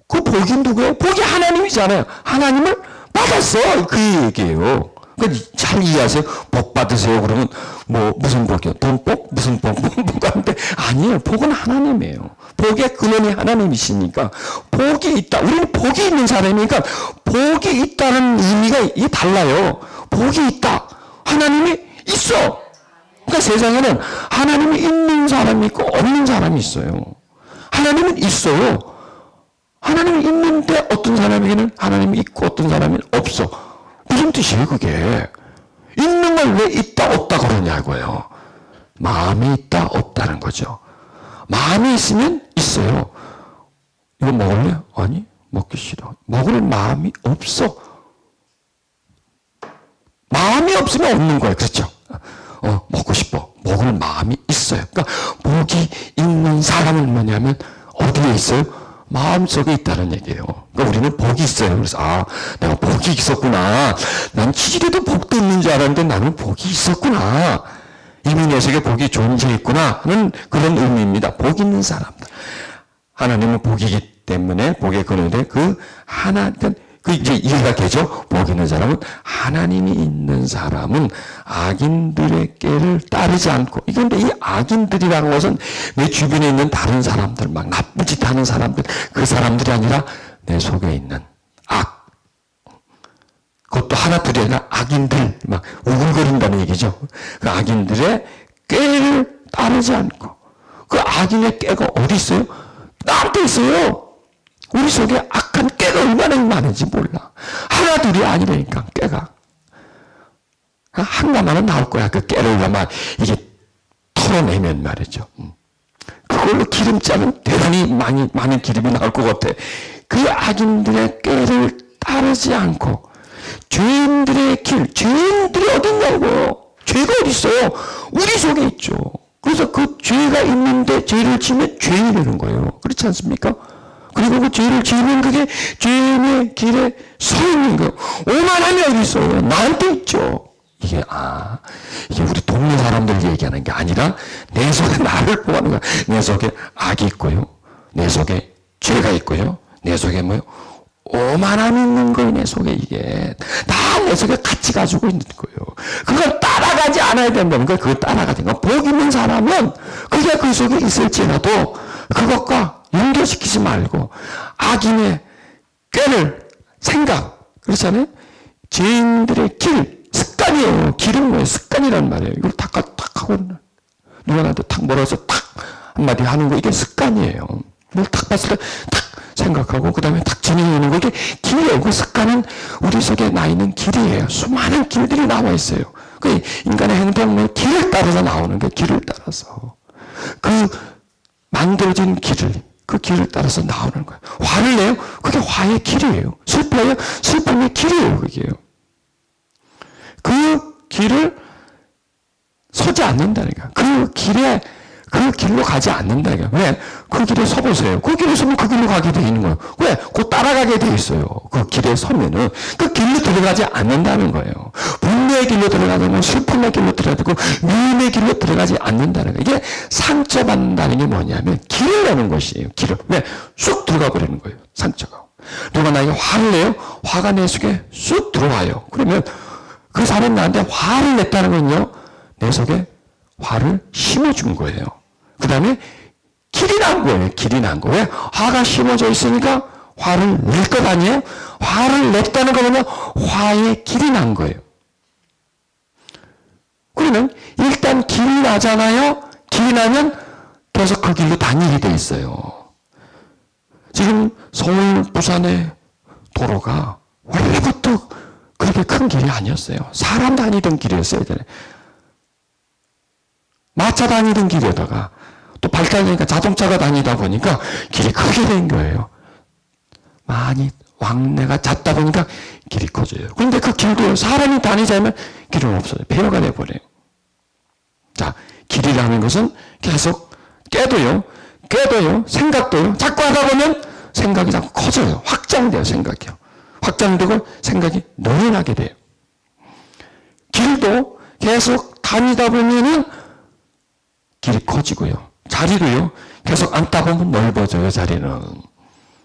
그 복이 누구예요? 복이 하나님이잖아요. 하나님을 받았어. 그 얘기예요. 그러니까 잘 이해하세요. 복 받으세요. 그러면 무슨 복이요? 돈복? 무슨 복? 하는데 아니에요. 복은 하나님이에요. 복의 근원이 하나님이시니까 복이 있다. 우리는 복이 있는 사람이니까 복이 있다는 의미가 이게 달라요. 복이 있다. 하나님이 있어. 그러니까 세상에는 하나님이 있는 사람이 있고 없는 사람이 있어요. 하나님은 있어요. 하나님이 있는데 어떤 사람에게는 하나님이 있고 어떤 사람은 없어. 무슨 뜻이에요, 그게? 있는 걸 왜 있다, 없다 그러냐고요. 마음이 있다, 없다는 거죠. 마음이 있으면 있어요. 이거 먹을래? 아니, 먹기 싫어. 먹을 마음이 없어. 마음이 없으면 없는 거예요. 그렇죠? 먹고 싶어. 먹을 마음이 있어요. 그러니까 복이 있는 사람은 뭐냐면 어디에 있어요? 마음속에 있다는 얘기예요. 그러니까 우리는 복이 있어요. 그래서 내가 복이 있었구나. 난 치질에도 복도 있는 줄 알았는데 나는 복이 있었구나. 이미 내 속에 복이 존재했구나 하는 그런 의미입니다. 복 있는 사람들. 하나님은 복이기 때문에 복의 근원에 이제 이해가 되죠? 복 있는 사람은 하나님이 있는 사람은 악인들의 꾀를 따르지 않고, 그런데 이 악인들이라는 것은 내 주변에 있는 다른 사람들, 막 나쁜 짓 하는 사람들, 그 사람들이 아니라 내 속에 있는 그것도 하나 둘이 아니라 악인들 막 우글거린다는 얘기죠. 그 악인들의 꾀를 따르지 않고, 그 악인의 꾀가 어디 있어요? 나한테 있어요. 우리 속에 악한 꾀가 얼마나 많은지 몰라. 하나 둘이 아니라니까 꾀가. 한가마는 나올 거야. 그 꾀를 아마 이게 털어내면 말이죠. 그걸로 기름 짜면 대단히 많은 기름이 나올 것 같아. 그 악인들의 꾀를 따르지 않고 죄인들의 길, 죄인들이 어딨냐고. 죄가 어디 있어요? 우리 속에 있죠. 그래서 그 죄가 있는데 죄를 지면 죄인이라는 거예요. 그렇지 않습니까? 그리고 그 죄를 지으면 그게 죄인의 길에 서 있는 거예요. 오만함이 어디 있어요? 나한테 있죠. 이게 우리 동네 사람들 얘기하는 게 아니라 내 속에 나를 보는 거야. 내 속에 악이 있고요. 내 속에 죄가 있고요. 내 속에 뭐요? 오만함이 있는 거예요. 내 속에 이게 다 내 속에 같이 가지고 있는 거예요. 그걸 따라가지 않아야 된다는 거예요. 그걸 따라가야 되는 거예요. 복 있는 사람은 그게 그 속에 있을지라도 그것과 연결시키지 말고 악인의 꾀를 생각, 그렇잖아요. 죄인들의 길, 습관이에요. 길은 뭐예요? 습관이란 말이에요. 이걸 탁 하고 누구한테 탁 몰아서 탁 한마디 하는 거, 이게 습관이에요. 뭘 탁 봤을 때 탁 생각하고 그 다음에 탁 진행하는 거, 이게 길이에요. 그 습관은 우리 속에 나 있는 길이에요. 수많은 길들이 나와 있어요. 그 인간의 행동은 길을 따라서 나오는 거예요. 길을 따라서. 그 만들어진 길을, 그 길을 따라서 나오는 거예요. 화를 내요? 그게 화의 길이에요. 슬퍼요? 슬픔의 길이에요. 그게요. 그 길을 서지 않는다니까. 그 길로 가지 않는다니까. 왜? 그 길에 서보세요. 그 길에 서면 그 길로 가게 돼 있는 거예요. 왜? 곧 따라가게 돼 있어요. 그 길에 서면은. 그 길로 들어가지 않는다는 거예요. 분노의 길로 들어가면 슬픔의 길로 들어가고 미움의 길로 들어가지 않는다는 거예요. 이게 상처받는다는 게 뭐냐면 길을 내는 것이에요. 길을. 왜? 쑥 들어가 버리는 거예요. 상처가. 누가 나에게 화를 내요? 화가 내 속에 쑥 들어와요. 그러면 그 사람이 나한테 화를 냈다는 건요, 내 속에 화를 심어준 거예요. 그 다음에 길이 난 거예요. 길이 난 거. 왜? 화가 심어져 있으니까 화를 낼 것 아니에요? 화를 냈다는 거는 화의 길이 난 거예요. 그러면 일단 길이 나잖아요. 길이 나면 계속 그 길로 다니게 돼 있어요. 지금 서울, 부산의 도로가 원래부터 그렇게 큰 길이 아니었어요. 사람 다니던 길이었어야 되네. 마차 다니던 길에다가 또 발달되니까 자동차가 다니다 보니까 길이 크게 된 거예요. 많이 왕래가 잦다 보니까 길이 커져요. 그런데 그 길도 사람이 다니자면 길은 없어요. 폐허가 돼버려요. 자, 길이라는 것은 계속 깨도요, 생각도요, 자꾸 하다 보면 생각이 자꾸 커져요. 확장돼요, 생각이요. 확장되고 생각이 늘어나게 돼요. 길도 계속 다니다 보면은 길이 커지고요. 자리도요, 계속 앉다 보면 넓어져요, 자리는.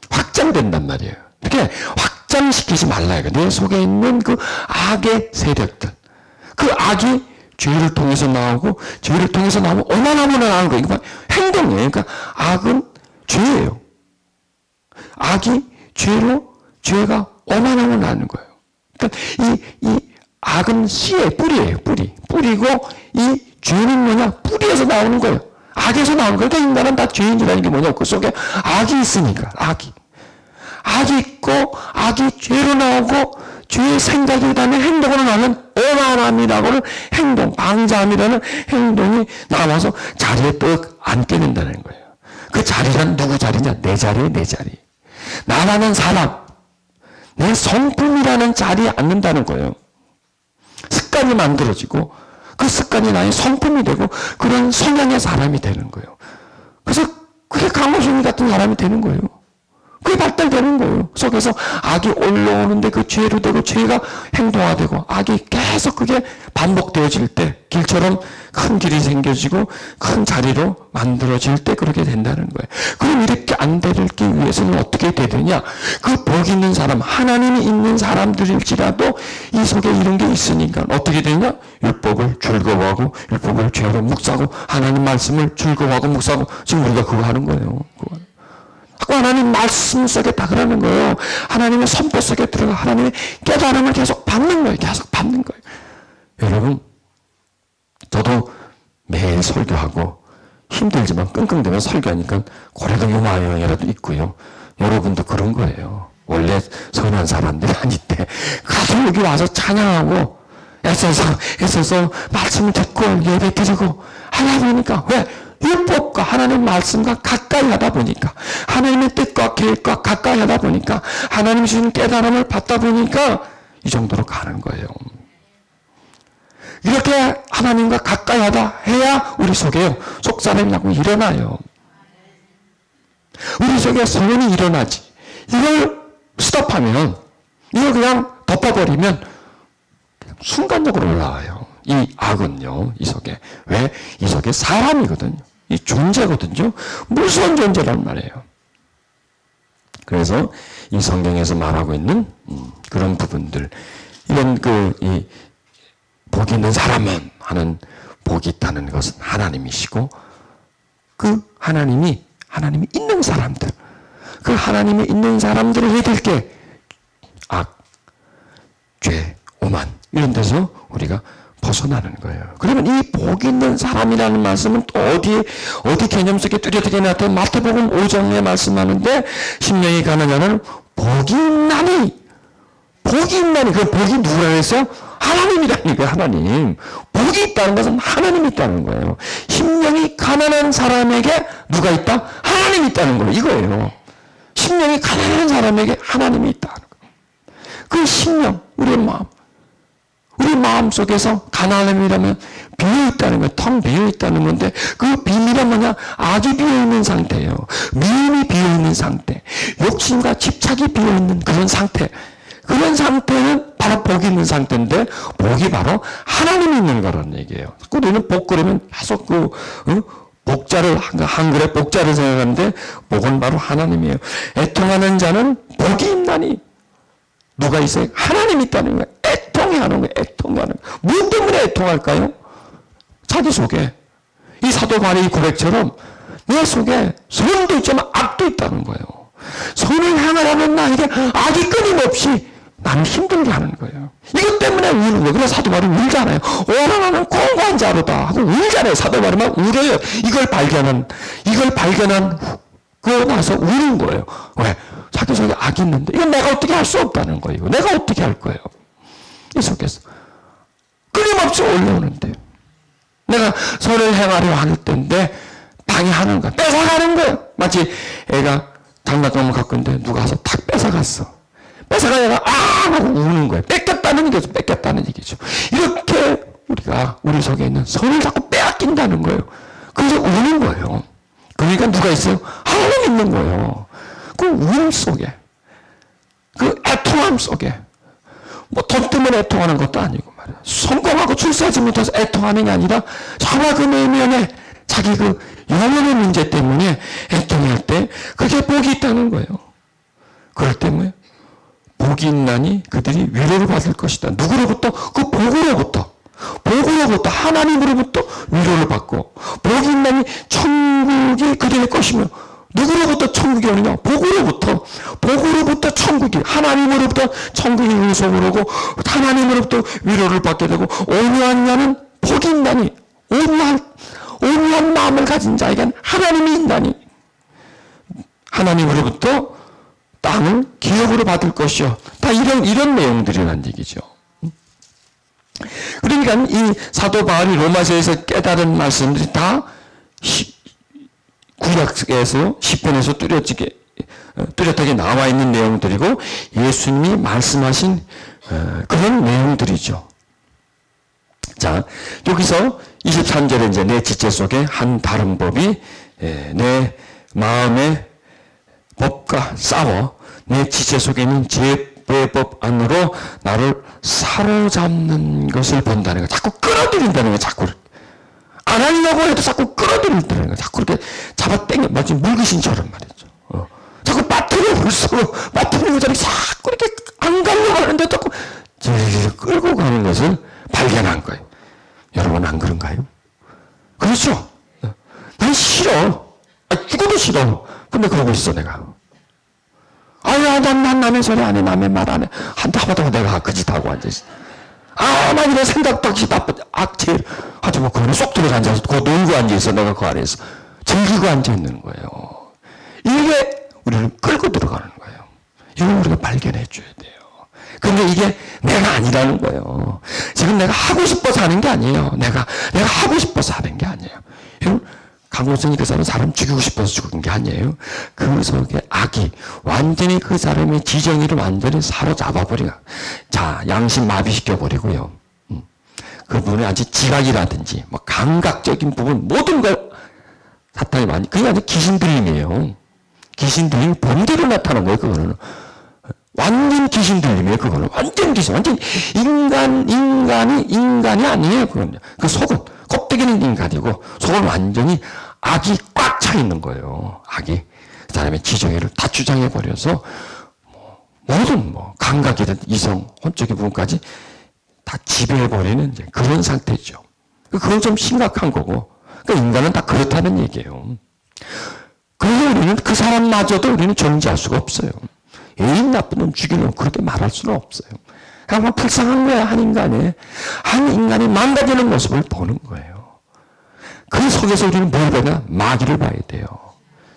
확장된단 말이에요. 이렇게 확장시키지 말라요. 내 속에 있는 그 악의 세력들. 그 악이 죄를 통해서 나오고, 죄를 통해서 나오면 얼마나 나오는 거예요. 이거 행동이에요. 그러니까 악은 죄예요. 악이 죄가 어마어마하면 나는 거예요. 그러니까 이 악은 씨의 뿌리예요. 뿌리고 이 죄는 뭐냐? 뿌리에서 나오는 거예요. 악에서 나오는 거예요. 그러니까 인간은 다 죄인이라는 게 뭐냐? 그 속에 악이 있으니까. 악이 있고 악이 죄로 나오고 죄의 생각이 그다음에 행동으로 나오면 오만함이라고는 행동, 방자함이라는 행동이 나와서 자리에 또 앉게 된다는 거예요. 그 자리란 누구 자리냐? 내 자리에 내 자리. 나라는 사람, 내 성품이라는 자리에 앉는다는 거예요. 습관이 만들어지고 그 습관이 나의 성품이 되고 그런 성향의 사람이 되는 거예요. 그래서 그게 강호순이 같은 사람이 되는 거예요. 그게 발달되는 거예요. 속에서 악이 올라오는데 그 죄로 되고 죄가 행동화되고 악이 계속 그게 반복되어질 때 길처럼 큰 길이 생겨지고 큰 자리로 만들어질 때 그렇게 된다는 거예요. 그럼 이렇게 안 되기 위해서는 어떻게 돼야 되냐? 그 복 있는 사람, 하나님이 있는 사람들일지라도 이 속에 이런 게 있으니까 어떻게 되냐? 율법을 즐거워하고 율법을 죄로 묵상하고 하나님 말씀을 즐거워하고 묵상하고 지금 우리가 그거 하는 거예요. 그거. 자꾸 하나님 말씀 속에 다 그러는 거예요. 하나님의 선포 속에 들어가 하나님의 깨달음을 계속 받는 거예요. 계속 받는 거예요. 여러분, 저도 매일 설교하고 힘들지만 끙끙대며 설교하니까 고래등 요마여이라도 있고요. 여러분도 그런 거예요. 원래 선한 사람들이 아닌데 가서 여기 와서 찬양하고 애써서 말씀을 듣고 예배 드리고 하다 보니까 왜? 율법과 하나님 말씀과 가까이 하다 보니까 하나님의 뜻과 계획과 가까이 하다 보니까 하나님 주신 깨달음을 받다 보니까 이 정도로 가는 거예요. 이렇게 하나님과 가까이 하다 해야 우리 속에 속사람이 자꾸 일어나요. 우리 속에 성령이 일어나지. 이걸 스톱하면, 이걸 그냥 덮어버리면 그냥 순간적으로 올라와요. 이 악은요, 이 속에. 왜? 이 속에 사람이거든요. 이 존재거든요. 무서운 존재란 말이에요. 그래서 이 성경에서 말하고 있는 그런 부분들, 이런 이 복이 있는 사람은 하는 복이 있다는 것은 하나님이시고, 그 하나님이 있는 사람들, 그 하나님이 있는 사람들을 해될 게 악, 죄, 오만 이런 데서 우리가 벗어나는 거예요. 그러면 이 복 있는 사람이라는 말씀은 또 어디 개념 속에 뚜렷하게 나타나 마태복음 5장에 말씀하는데 심령이 가난한 복이 있나니 그 복이 누구라 했어요? 하나님이라는 거예요. 하나님. 복이 있다는 것은 하나님이 있다는 거예요. 심령이 가난한 사람에게 누가 있다? 하나님이 있다는 거예요. 이거예요. 심령이 가난한 사람에게 하나님이 있다는 거예요. 그 심령, 우리 마음 속에서 가난함이라면 비어있다는 거예요. 텅 비어있다는 건데 그 비밀은 뭐냐? 아주 비어있는 상태예요. 미움이 비어있는 상태, 욕심과 집착이 비어있는 그런 상태. 그런 상태는 바로 복이 있는 상태인데 복이 바로 하나님이 있는 거라는 얘기예요. 우리는 복 그러면 계속 복자를 한글에 복자를 생각하는데 복은 바로 하나님이에요. 애통하는 자는 복이 있나니 누가 있어요? 하나님이 있다는 거예요. 애통하는 거예요. 애통하는 거예요. 무엇 때문에 애통할까요? 자기 속에 이 사도 바울의 고백처럼 내 속에 선도 있지만 악도 있다는 거예요. 선을 향하려는 나에게 악이 끊임없이 나는 힘들게 하는 거예요. 이것 때문에 우는 거예요. 그래서 사도 바울이 울잖아요. 오라나는 공고한 자로다 하고 울잖아요. 사도 바울은 울어요. 이걸 발견하고 나서 우는 거예요. 왜? 자기 속에 악이 있는데 이건 내가 어떻게 할 수 없다는 거예요. 내가 어떻게 할 거예요? 이 속에서 끊임없이 올라오는데 내가 선을 행하려 할 때인데 방해하는 거야. 뺏어가는 거예요. 마치 애가 장난감을 갖고 있는데 누가 와서 탁 뺏어갔어. 뺏어가다가 하고 우는 거예요. 뺏겼다는 얘기죠. 이렇게 우리가 우리 속에 있는 선을 자꾸 빼앗긴다는 거예요. 그래서 우는 거예요. 그러니까 누가 있어요? 하나님 있는 거예요. 그 움 속에, 그 애통함 속에, 뭐 돈 때문에 애통하는 것도 아니고 말이야. 성공하고 출세하지 못해서 애통하는 게 아니라 정말 그 내면에 자기 그 영혼의 문제 때문에 애통할 때 그게 복이 있다는 거예요. 그럴 때문에 복이 있나니 그들이 위로를 받을 것이다. 누구로부터? 그 복으로부터 하나님으로부터 위로를 받고 복이 있나니 천국이 그들의 것이며 누구로부터 천국이 오느냐? 복으로부터 천국이 하나님으로부터 천국이 우리 속으로 오고 하나님으로부터 위로를 받게 되고 온유한 자는 복이 있나니 온유한 마음을 가진 자에겐 하나님이 있나니 하나님으로부터 땅을 기업으로 받을 것이요. 다 이런 내용들이란 얘기죠. 그러니까 이 사도 바울이 로마서에서 깨달은 말씀들이 다 구약에서 시편에서 뚜렷하게 나와 있는 내용들이고 예수님이 말씀하신 그런 내용들이죠. 자, 여기서 23절에 이제 내 지체 속에 한 다른 법이 내 마음의 법과 싸워 내 지체 속에 있는 죄법 안으로 나를 사로잡는 것을 본다는 거예요. 자꾸 끌어들인다는 거예요. 자꾸 안 하려고 해도 자꾸 끌어들인다는 거예요. 자꾸 이렇게 잡아당겨 마치 물귀신처럼 말이죠. 자꾸 빠뜨리고 자꾸 이렇게 안 가려고 하는데 자꾸 끌고 가는 것을 발견한 거예요. 여러분 안 그런가요? 그렇죠? 난 싫어. 죽어도 싫어. 근데 그러고 있어, 내가. 아야, 난 남의 소리 안 해, 남의 말 안 해. 한다마다 내가 그 짓 하고 앉아있어. 나 이런 생각도 없이 나쁜 악질. 아주 뭐, 그 안에 쏙 들어가 앉아서, 그거 놀고 앉아있어, 내가 그 안에서. 즐기고 앉아있는 거예요. 이게 우리를 끌고 들어가는 거예요. 이걸 우리가 발견해 줘야 돼요. 근데 이게 내가 아니라는 거예요. 지금 내가 하고 싶어서 하는 게 아니에요. 내가 하고 싶어서 하는 게 아니에요. 강호성이 그 사람 죽이고 싶어서 죽은 게 아니에요. 그 속에 악이 완전히 그 사람의 지정의를 완전히 사로잡아버리고, 자, 양심 마비시켜버리고요. 그분의 아주 지각이라든지, 뭐, 감각적인 부분, 모든 걸 사탄이 많이, 그게 아주 귀신 들림이에요. 귀신 들림이 본대로 나타나는 거예요, 그거는. 완전 귀신 들림이에요, 그거는. 완전 귀신, 완전 인간이 아니에요, 그건요. 그 속은, 껍데기는 인간이고, 속은 완전히 악이 꽉 차 있는 거예요. 악이. 그 사람의 지정의를 다 주장해버려서, 모든 감각이든 이성, 혼적인 부분까지 다 지배해버리는 이제 그런 상태죠. 그건 좀 심각한 거고, 그러니까 인간은 다 그렇다는 얘기예요. 그래서 우리는 그 사람마저도 우리는 정지할 수가 없어요. 애인 나쁜 놈 죽이려고 그렇게 말할 수는 없어요. 그냥 막 불쌍한 거야, 한 인간이 망가지는 모습을 보는 거예요. 그 속에서 우리는 뭘 보냐? 마귀를 봐야 돼요.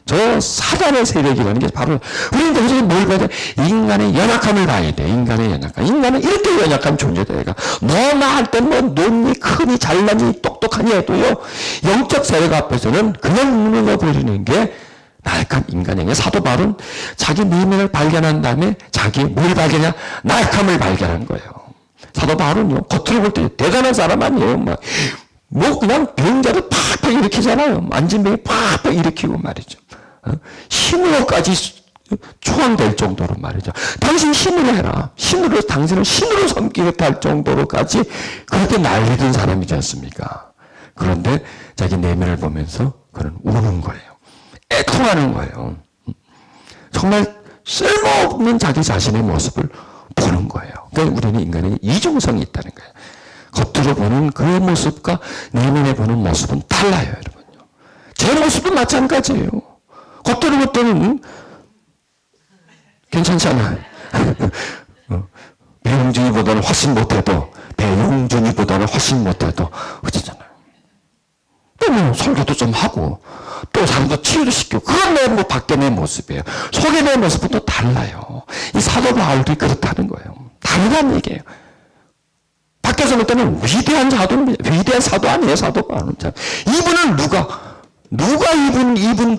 저 사단의 세력이라는 게 바로, 우리는 거기서 뭘 봐야 돼? 인간의 연약함을 봐야 돼. 인간의 연약함. 인간은 이렇게 연약한 존재다. 너나 할 때 뭐, 논이 크니, 잘나니, 똑똑하니 해도요, 영적 세력 앞에서는 그냥 무너져버리는 게 나약한 인간에게. 사도 바울은 자기 내면을 발견한 다음에 자기 뭘 발견하냐? 나약함을 발견한 거예요. 사도 바울은요, 겉으로 볼 때 대단한 사람 아니에요. 뭐 그냥 병자를 팍팍 일으키잖아요. 만진 병이 팍팍 일으키고 말이죠. 힘으로까지 초안될 정도로 말이죠. 당신 힘으로 해라. 힘으로, 당신을 신으로 섬기겠다 할 정도로까지 그렇게 난리던 사람이지 않습니까? 그런데 자기 내면을 보면서 그는 우는 거예요. 애통하는 거예요. 정말 쓸모없는 자기 자신의 모습을 보는 거예요. 그러니까 우리는 인간에게 이중성이 있다는 거예요. 겉으로 보는 그 모습과 내면에 보는 모습은 달라요, 여러분요. 제 모습도 마찬가지예요. 겉으로 볼 때는 괜찮잖아요. 배용준이보다는 훨씬 못해도, 배용준이보다는 훨씬 못해도 그렇잖아요. 또 뭐 설교도 좀 하고, 또 사람도 치유를 시키고, 그건 내 밖에 내 모습이에요. 속에 내 모습은 또 달라요. 이 사도 바울도 그렇다는 거예요. 다르다는 얘기예요. 밖에서 볼 때는 위대한 사도 아니에요, 사도 바울은. 이분은 누가 이분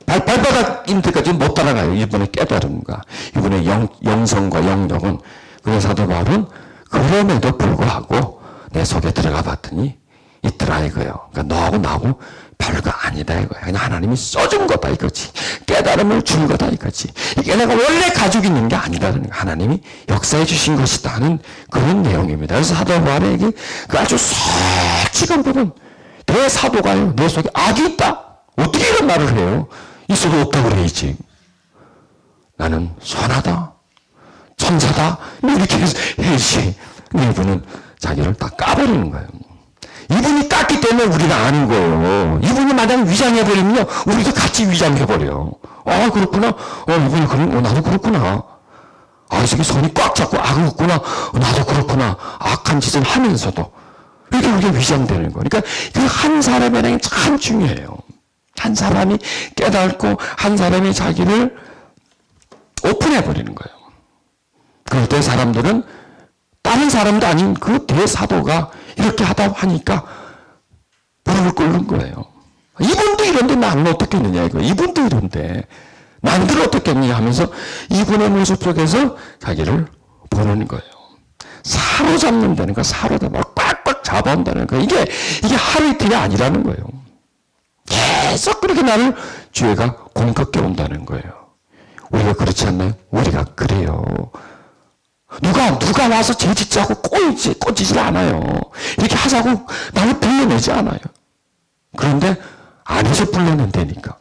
발바닥인데까지 못 따라가요. 이분의 깨달음과, 이분의 영성과 영력은. 그래서 사도 바울은 그럼에도 불구하고 내 속에 들어가 봤더니 있더라 이거예요. 그러니까 너하고 나하고 별거 아니다 이거야. 그냥 하나님이 써준 거다 이거지. 깨달음을 준 거다 이거지. 이게 내가 원래 가지고 있는 게 아니라는 거. 하나님이 역사해 주신 것이다 하는 그런 내용입니다. 그래서 사도 바울에게 그 아주 솔직한 부분, 대사도가요, 내 속에 악이 있다. 어떻게 이런 말을 해요? 있어도 없다고 그래야지. 나는 선하다, 천사다, 이렇게 해야지. 근데 이분은 자기를 다 까버리는 거예요. 이분이 깠기 때문에 우리가 아는 거예요. 이분이 만약 위장해버리면요, 우리도 같이 위장해버려요. 그렇구나. 이분이 나도 그렇구나. 이 새끼 손이 꽉 잡고 악은 없구나. 나도 그렇구나. 악한 짓을 하면서도. 이렇게 우리가 위장되는 거예요. 그러니까 그 한 사람의 행위 참 중요해요. 한 사람이 깨닫고 한 사람이 자기를 오픈해버리는 거예요. 그럴 때 사람들은 다른 사람도 아닌 그 대사도가 이렇게 하다 하니까 무릎을 꿇는 거예요. 이분도 이런데 나는 어떻게 했느냐 이거. 이분도 이런데 남들은 어떻게 했느냐 하면서 이분의 모습 속에서 자기를 보는 거예요. 사로잡는다는 거, 꽉꽉 잡아온다는 거. 이게 하루 이틀이 아니라는 거예요. 계속 그렇게 나를 죄가 공격해 온다는 거예요. 우리가 그렇지 않나요? 우리가 그래요. 누가 와서 죄 짓자고 꼬지질 않아요. 이렇게 하자고 나를 불러내지 않아요. 그런데 안에서 불러낸다니까.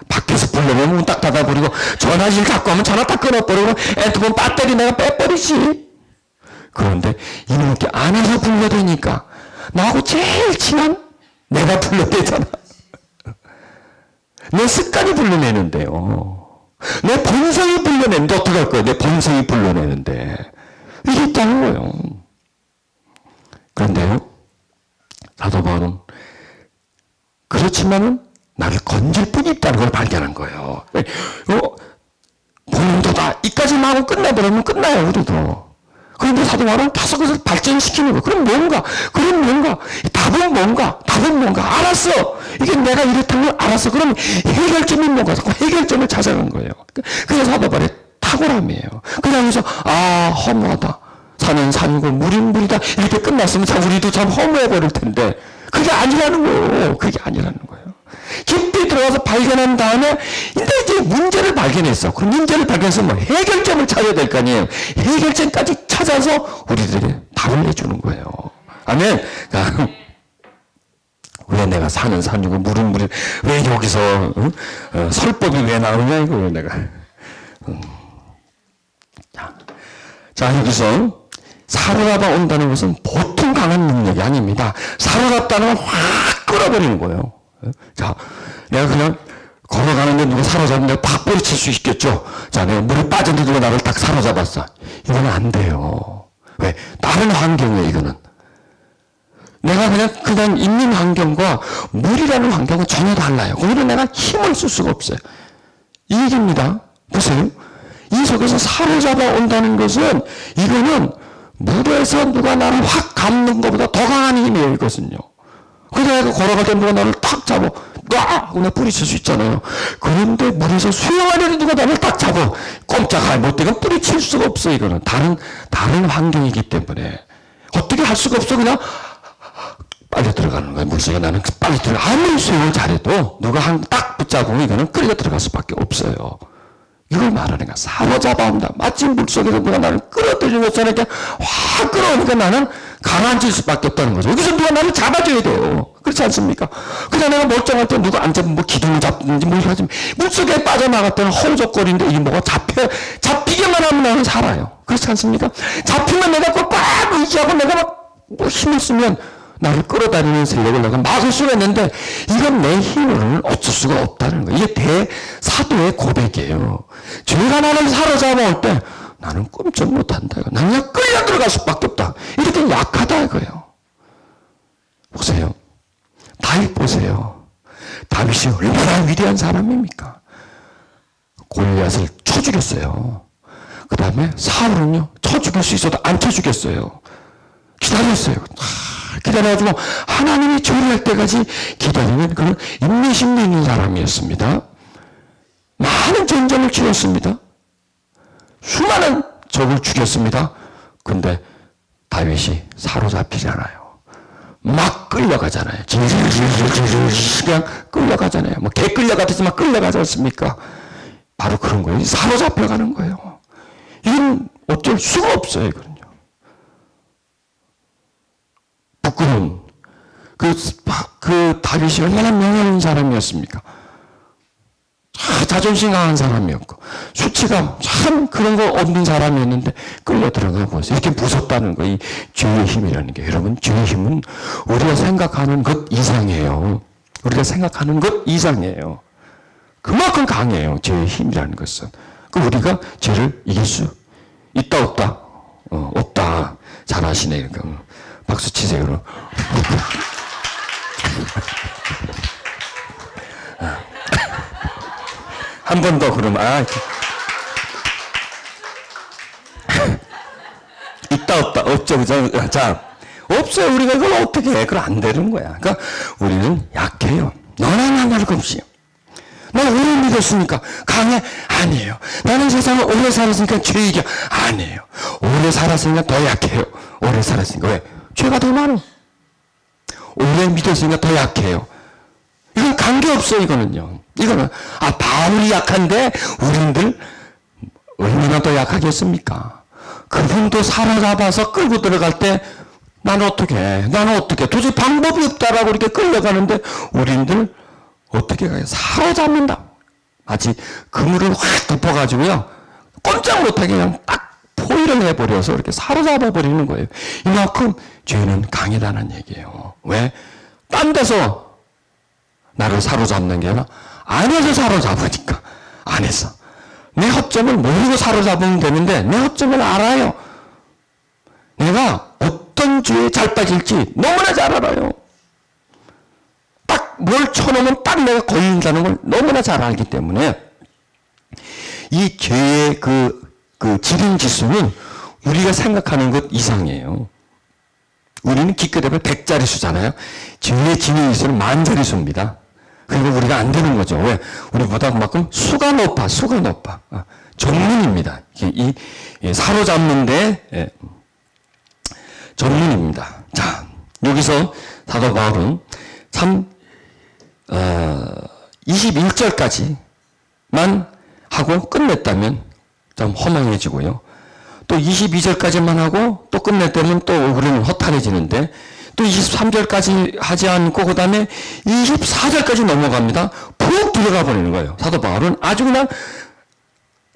밖에서 불러내면 문 딱 닫아버리고, 전화실 갖고 하면 전화 딱 끊어버리고, 핸드폰 배터리 내가 빼버리지. 그런데 이놈께 안에서 불러대니까 나하고 제일 친한 내가 불러대잖아. 내 습관이 불러내는데요. 내 본성이 불러내는데 어떻게 할 거예요? 내 본성이 불러내는데. 이게 있다는 거예요. 그런데요, 사도 바울은 그렇지만은 나를 건질 뿐이 있다는 걸 발견한 거예요. 본능도다. 이까지만 하고 끝내버리면 끝나요, 우리도. 그런데 사도 바울은 계속 그것을 발전시키는 거예요. 그럼 뭔가? 그럼 뭔가? 답은 뭔가? 답은 뭔가? 알았어. 이게 내가 이렇다는 걸 알았어. 그럼 해결점이 뭔가? 해결점을 찾아간 거예요. 그래서 사도 바울의 탁월함이에요. 그냥 해서 허무하다. 산은 산이고 물은 물이다. 이렇게 끝났으면 참 우리도 참 허무해버릴 텐데 그게 아니라는 거예요. 그게 아니라는 거예요. 깊이 들어가서 발견한 다음에 이제 문제를 발견했어. 그 문제를 발견해서 뭐 해결점을 찾아야 될 거 아니에요. 해결점까지 찾아서 우리들에게 답을 내주는 거예요. 아멘. 왜 내가 산은 산이고 물은 물이 왜 여기서 설법이 왜 나오냐 이거 내가. 자 여기서 사로잡아 온다는 것은 보통 강한 능력이 아닙니다. 사로잡다는 건 확 끌어버리는 거예요. 자, 내가 그냥 걸어가는데 누가 사로잡으면 내가 팍 뿌리칠 수 있겠죠? 자, 내가 물에 빠졌는데 누가 나를 딱 사로잡았어. 이건 안 돼요. 왜? 다른 환경이에요, 이거는. 내가 그냥 있는 환경과 물이라는 환경은 전혀 달라요. 거기는 내가 힘을 쓸 수가 없어요. 이 얘기입니다. 보세요. 이 속에서 사로잡아 온다는 것은 이거는 물에서 누가 나를 확 감는 것보다 더 강한 힘이에요, 이것은요. 그래서 내가 걸어갈 때 누가 나를 탁 잡아. 하고 내가 뿌리칠 수 있잖아요. 그런데 물에서 수영하려는 누가 나를 딱 잡아. 꼼짝할 못되면 뿌리칠 수가 없어, 이거는. 다른 환경이기 때문에. 어떻게 할 수가 없어, 그냥. 빨리 들어가는 거야. 물속에 나는 빨리 들어가. 아무리 수영을 잘해도 누가 딱 붙잡으면 이거는 끌려 들어갈 수밖에 없어요. 이걸 말하는 거야. 사로잡아 온다. 마침 물속에서 누가 나를 끌어들이는 것처럼 이렇게 확 끌어오니까 나는 가라앉을 수밖에 없다는 거죠. 여기서 누가 나를 잡아줘야 돼요. 그렇지 않습니까? 그냥 내가 멀쩡할 때 누가 안 잡으면 뭐 기둥을 잡든지 뭘 하지. 물속에 빠져나갔다는 허우적거리는데 이게 뭐가 잡히기만 하면 나는 살아요. 그렇지 않습니까? 잡히면 내가 그걸 꽉 의지하고 내가 막 뭐 힘을 쓰면 나를 끌어다니는 세력을 내가 막을 수가 있는데 이건 내 힘으로는 어쩔 수가 없다는 거예요. 이게 대사도의 고백이에요. 죄가 나를 사로잡아 올 때 나는 꼼짝 못한다. 나는 그냥 끌려 들어갈 수밖에 없다. 이렇게 약하다 이거예요. 보세요. 다윗 보세요. 다윗이 얼마나 위대한 사람입니까? 골리앗을 쳐 죽였어요. 그 다음에 사울은요, 쳐 죽일 수 있어도 안 쳐 죽였어요. 기다렸어요. 기다려가지고 하나님이 처리할 때까지 기다리는 그런 인내심이 있는 사람이었습니다. 많은 전쟁을 치렀습니다. 수많은 적을 죽였습니다. 근데 다윗이 사로잡히잖아요. 막 끌려가잖아요. 그냥 끌려가잖아요. 뭐 개 끌려가듯이 막 끌려가지 않습니까? 바로 그런 거예요. 사로잡혀가는 거예요. 이건 어쩔 수가 없어요. 이거는요. 부끄러운 그 다윗이 얼마나 명예로운 사람이었습니까? 자존심 강한 사람이었고 수치감 참 그런 거 없는 사람이었는데 끌려 들어가 보세요. 이렇게 무섭다는 거, 이 죄의 힘이라는 게. 여러분, 죄의 힘은 우리가 생각하는 것 이상이에요. 우리가 생각하는 것 이상이에요. 그만큼 강해요. 죄의 힘이라는 것은. 그럼 우리가 죄를 이길 수 있다 없다? 없다. 잘하시네. 박수 치세요. 그럼. 한 번 더 그럼 있다 없다 없죠. 그죠? 자, 없어요. 우리가 이걸 어떻게 해? 그건 안 되는 거야. 그러니까 우리는 약해요. 너나 나나 없이. 나 오래 믿었으니까 강해? 아니에요. 나는 세상을 오래 살았으니까 죄이겨? 아니에요. 오래 살았으니까 더 약해요. 오래 살았으니까. 왜? 죄가 더 많아. 오래 믿었으니까 더 약해요. 이건 관계없어요, 이거는요. 이거는, 바울이 약한데, 우리들, 얼마나 더 약하겠습니까? 그분도 사로잡아서 끌고 들어갈 때, 나는 어떻게 해? 나는 어떻게 해? 도저히 방법이 없다라고 이렇게 끌려가는데, 우리들, 어떻게 가요? 사로잡는다. 마치 그물을 확 덮어가지고요, 꼼짝 못하게 그냥 딱 포위를 해버려서 이렇게 사로잡아 버리는 거예요. 이만큼 죄는 강하다는 얘기예요. 왜? 딴 데서 나를 사로잡는 게 아니라 안에서 사로잡으니까. 안에서. 내 허점을 모르고 사로잡으면 되는데 내 허점을 알아요. 내가 어떤 죄에 잘 빠질지 너무나 잘 알아요. 딱 뭘 쳐놓으면 딱 내가 걸린다는 걸 너무나 잘 알기 때문에 이 죄의 그 지름 지수는 우리가 생각하는 것 이상이에요. 우리는 기껏해도 100자릿수잖아요. 죄의 지름 지수는 10,000자릿수입니다. 그리고 우리가 안 되는 거죠. 왜? 우리보다 그만큼 수가 높아. 전문입니다. 이 사로잡는데 전문입니다. 자, 여기서 사도 바울은 참 21절까지만 하고 끝냈다면 좀 허망해지고요. 또 22절까지만 하고 또 끝냈다면 또 우리는 허탈해지는데 또 23절까지 하지 않고 그 다음에 24절까지 넘어갑니다. 푹 들어가 버리는 거예요. 사도 바울은 아주 그냥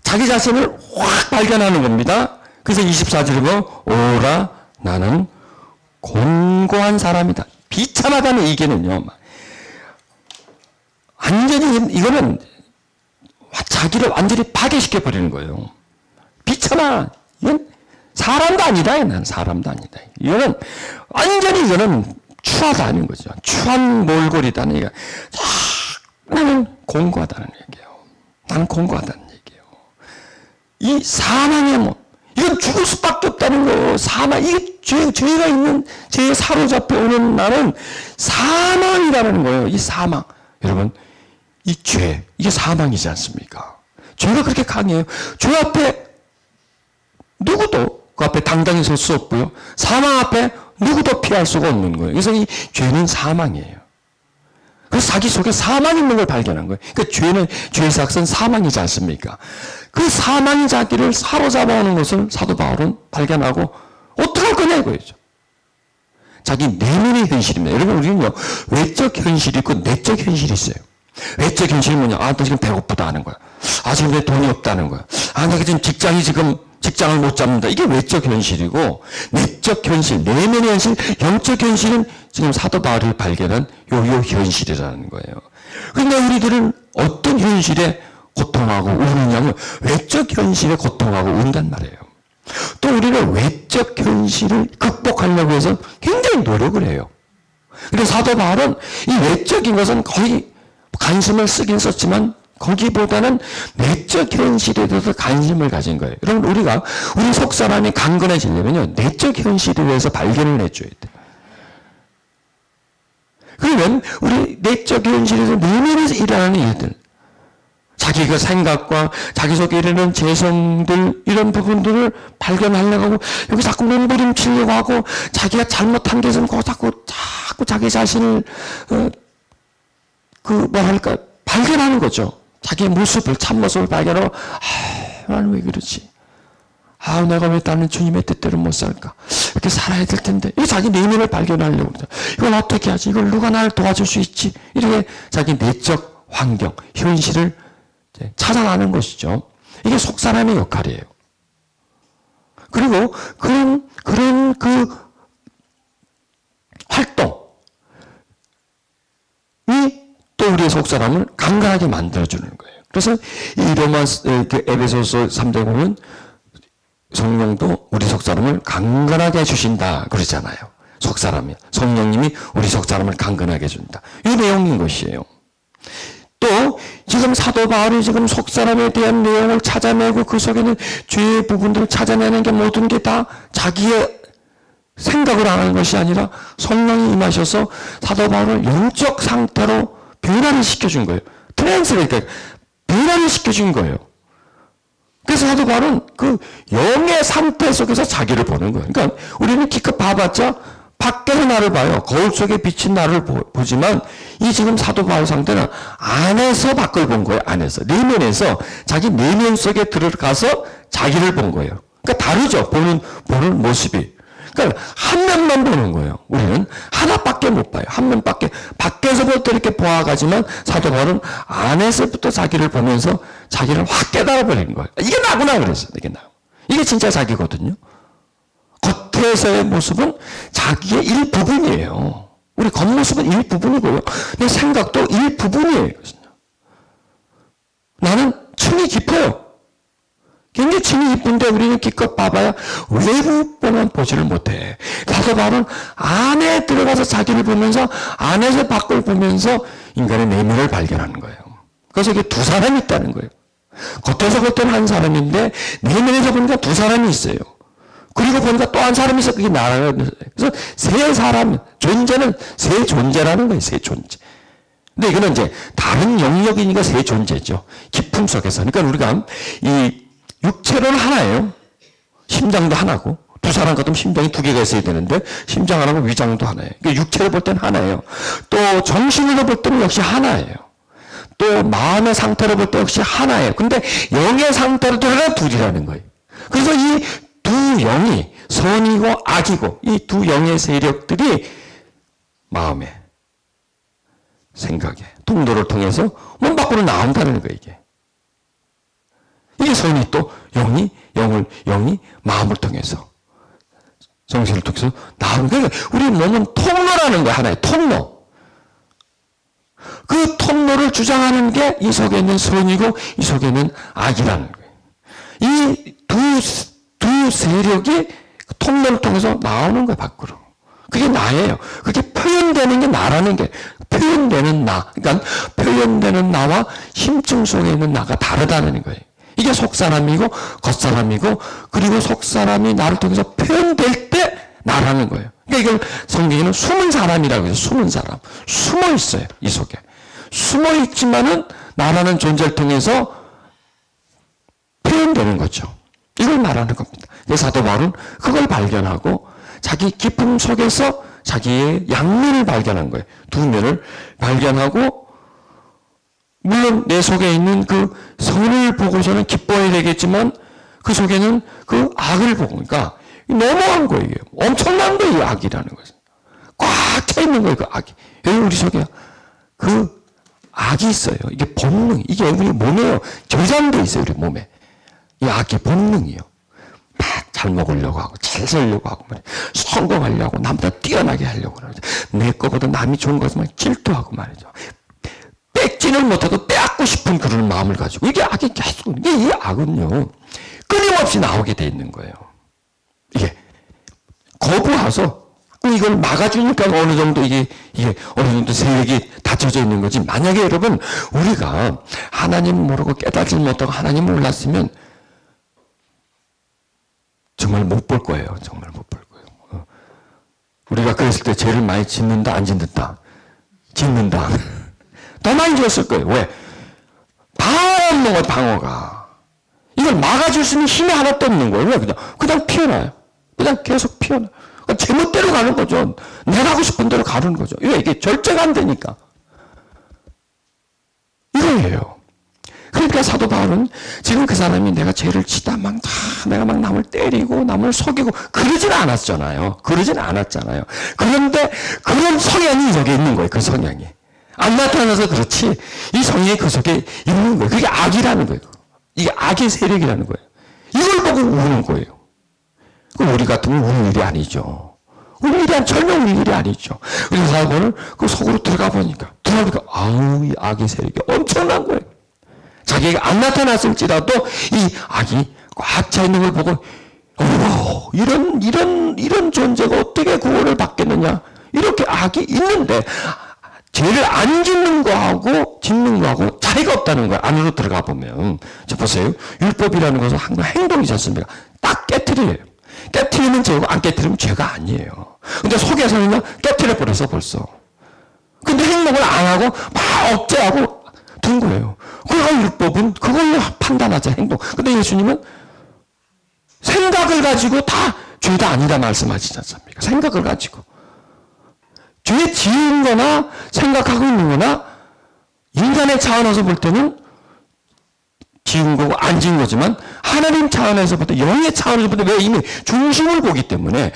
자기 자신을 확 발견하는 겁니다. 그래서 24절에 보면 오라 나는 곤고한 사람이다. 비참하다는 얘기는요. 완전히 이거는 자기를 완전히 파괴시켜 버리는 거예요. 비참한 이건 사람도 아니다. 난 사람도 아니다. 이거는 완전히 이거는 추하다는 거죠. 추한 몰골이다는 얘기가. 나는 공고하다는 얘기예요. 나는 공고하다는 얘기예요. 이 사망의 몸, 이건 죽을 수밖에 없다는 거예요. 사망, 이게 죄가 있는 죄에 사로잡혀 오는 나는 사망이라는 거예요. 이 사망. 여러분, 이 죄, 이게 사망이지 않습니까? 죄가 그렇게 강해요. 죄 앞에 누구도 그 앞에 당당히 설 수 없고요. 사망 앞에 누구도 피할 수가 없는 거예요. 그래서 이 죄는 사망이에요. 그래서 자기 속에 사망이 있는 걸 발견한 거예요. 그러니까 죄의 삭은 사망이지 않습니까? 그 사망이 자기를 사로잡아오는 것을 사도 바울은 발견하고 어떻게 할 거냐 이거죠. 자기 내면의 현실입니다. 여러분 우리는요. 외적 현실이 있고 내적 현실이 있어요. 외적 현실이 뭐냐. 아, 나 지금 배고프다 하는 거야. 아, 지금 내 돈이 없다는 거야. 아, 내가 지금 직장을 못 잡는다. 이게 외적 현실이고 내적 현실, 내면의 현실, 영적 현실은 지금 사도 바울이 발견한 요 현실이라는 거예요. 그런데 우리들은 어떤 현실에 고통하고 우느냐면 외적 현실에 고통하고 운단 말이에요. 또 우리는 외적 현실을 극복하려고 해서 굉장히 노력을 해요. 그래서 사도 바울은 이 외적인 것은 거의 관심을 쓰긴 썼지만 거기보다는 내적 현실에 대해서 관심을 가진 거예요. 여러분 우리 속 사람이 강건해지려면요. 내적 현실에 대해서 발견을 해줘야 돼요. 그러면 우리 내적 현실에서 내면에서 일어나는 일들, 자기가 생각과 자기 속에 이르는 재성들 이런 부분들을 발견하려고 하고 여기 자꾸 몸부림치려고 하고 자기가 잘못한 게 있으면 자꾸 자기 자신을 발견하는 거죠. 자기의 모습을 참모습을 발견하고 나는 왜 그러지? 내가 왜 나는 주님의 뜻대로 못 살까? 이렇게 살아야 될 텐데. 이거 자기 내면을 발견하려고 그러죠. 이걸 어떻게 하지? 이걸 누가 나를 도와줄 수 있지? 이렇게 자기 내적 환경, 현실을 찾아가는 것이죠. 이게 속 사람의 역할이에요. 그리고 그런 그 활동이 또 우리의 속 사람을 강건하게 만들어주는 거예요. 그래서 이 에베소서 3장에 보면 성령도 우리 속 사람을 강건하게 해주신다 그러잖아요. 속 사람이 성령님이 우리 속 사람을 강건하게 해준다. 이 내용인 것이에요. 또 지금 사도 바울이 지금 속 사람에 대한 내용을 찾아내고 그 속에는 죄의 부분들을 찾아내는 게 모든 게 다 자기의 생각을 하는 것이 아니라 성령이 임하셔서 사도 바울을 영적 상태로 변화를 시켜준 거예요. 그러니까 변화를 시켜준 거예요. 그래서 사도 바울은 그 영의 상태 속에서 자기를 보는 거예요. 그러니까 우리는 기껏 봐봤자 밖에서 나를 봐요. 거울 속에 비친 나를 보지만 이 지금 사도 바울 상태는 안에서 밖을 본 거예요. 안에서. 내면에서 자기 내면 속에 들어가서 자기를 본 거예요. 그러니까 다르죠. 보는 모습이. 그러니까 한 면만 보는 거예요. 우리는 하나밖에 못 봐요. 한 면밖에. 밖에서부터 이렇게 보아가지만 사도 바울은 안에서부터 자기를 보면서 자기를 확 깨달아버리는 거예요. 이게 나구나 그랬어요. 이게 진짜 자기거든요. 겉에서의 모습은 자기의 일부분이에요. 우리 겉모습은 일부분이고요. 내 생각도 일부분이에요. 깊어요. 굉장히 침이 깊은데 우리는 기껏 봐봐야 외부만 보지를 못해. 사도 바울은 안에 들어가서 자기를 보면서 안에서 밖을 보면서 인간의 내면을 발견하는 거예요. 그래서 이게 두 사람이 있다는 거예요. 겉에서 볼 때는 한 사람인데 내면에서 보니까 두 사람이 있어요. 그리고 보니까 또 한 사람이 있어. 그게 나라는. 그래서 세 사람, 존재는 세 존재라는 거예요. 세 존재. 근데 이거는 이제 다른 영역이니까 세 존재죠. 깊음 속에서. 그러니까 우리가 이 육체로는 하나예요. 심장도 하나고. 두 사람 같으면 심장이 두 개가 있어야 되는데 심장 하나고 위장도 하나예요. 그러니까 육체로 볼 때는 하나예요. 또 정신으로 볼 때는 역시 하나예요. 또 마음의 상태로 볼 때 역시 하나예요. 근데 영의 상태로 들어가 둘이라는 거예요. 그래서 이 두 영이 선이고 악이고 이 두 영의 세력들이 마음에, 생각에, 통로를 통해서 몸 밖으로 나온다는 거예요. 이게 선이 또 영이 마음을 통해서 정신을 통해서 나오는 거예요. 우리 몸은 통로라는 거예요. 하나의 통로. 그 통로를 주장하는 게 이 속에 있는 선이고 이 속에 있는 악이라는 거예요. 이 두 세력이 통로를 통해서 나오는 거예요. 밖으로. 그게 나예요. 그게 표현되는 게 나라는 게 표현되는 나. 그러니까 표현되는 나와 심층 속에 있는 나가 다르다는 거예요. 이게 속사람이고 겉사람이고 그리고 속사람이 나를 통해서 표현될 때 나라는 거예요. 그러니까 이걸 성경에는 숨은 사람이라고 해서 숨은 사람. 숨어 있어요. 이 속에. 숨어 있지만은 나라는 존재를 통해서 표현되는 거죠. 이걸 말하는 겁니다. 그래서 사도 바울은 그걸 발견하고 자기 깊음 속에서 자기의 양면을 발견한 거예요. 두 면을 발견하고 물론 내 속에 있는 그 선을 보고서는 기뻐해야 되겠지만 그 속에는 그 악을 보고 그러니까 너무한 거예요. 엄청난 거예요. 이 악이라는 것은. 꽉 차 있는 거예요. 그 악이. 여기 우리 속에 그 악이 있어요. 이게 본능. 이게 우리 몸에요. 저장돼 있어요. 우리 몸에. 이 악이 본능이에요. 막 잘 먹으려고 하고 잘 살려고 하고 말이에요. 성공하려고 남보다 뛰어나게 하려고 말이죠. 내 거보다 남이 좋은 것만 질투하고 말이죠. 뺏지는 못해도 빼앗고 싶은 그런 마음을 가지고 이게 악이 계속 이 악은요 끊임없이 나오게 돼 있는 거예요. 이게 거부해서 이걸 막아주니까 어느 정도 이게 어느 정도 세력이 닫혀져 있는 거지. 만약에 여러분 우리가 하나님 모르고 깨닫지 못하고 하나님 몰랐으면 정말 못 볼 거예요. 정말 못 볼 거예요. 우리가 그랬을 때 죄를 많이 짓는다 안 짓는다? 짓는다. 더 많이 지었을 거예요. 왜? 방어가. 이걸 막아줄 수 있는 힘이 하나도 없는 거예요. 왜? 그냥 피어나요. 그냥 계속 피어나요. 제멋대로 가는 거죠. 내가 하고 싶은 대로 가는 거죠. 왜? 이게 절제가 안 되니까. 이거예요. 그러니까 사도 바울은 지금 그 사람이 내가 죄를 치다 내가 막 남을 때리고 남을 속이고 그러지는 않았잖아요. 그런데 그런 성향이 여기 있는 거예요. 그 성향이. 안 나타나서 그렇지 이 성향이 그 속에 있는 거예요. 그게 악이라는 거예요. 이게 악의 세력이라는 거예요. 이걸 보고 우는 거예요. 그럼 우리 같으면 우는 일이 아니죠. 우리 일이 전혀 우는 일이 아니죠. 그래서 사람은 그 속으로 들어가 보니까 아우 이 악의 세력이 엄청난 거예요. 자기가 안 나타났을지라도 이 악이 꽉 차 있는 걸 보고 이런 존재가 어떻게 구원을 받겠느냐 이렇게 악이 있는데 죄를 안 짓는 거하고 짓는 거하고 차이가 없다는 거예요. 안으로 들어가 보면. 자 보세요. 율법이라는 것은 항상 행동이지 않습니까? 딱 깨트려요. 깨트리면 죄고 안 깨트리면 죄가 아니에요. 근데 속에서는요 깨트려 버려서 벌써. 근데 행동을 안 하고 막 억제하고 둔 거예요. 그러니까 율법은 그걸로 판단하자 행동. 근데 예수님은 생각을 가지고 다 죄가 아니다 말씀하시지 않습니까? 생각을 가지고. 죄 지은 거나 생각하고 있는 거나 인간의 차원에서 볼 때는 지은 거고 안 지은 거지만 하나님 차원에서 볼 때 영의 차원에서 볼 때 왜 이미 중심을 보기 때문에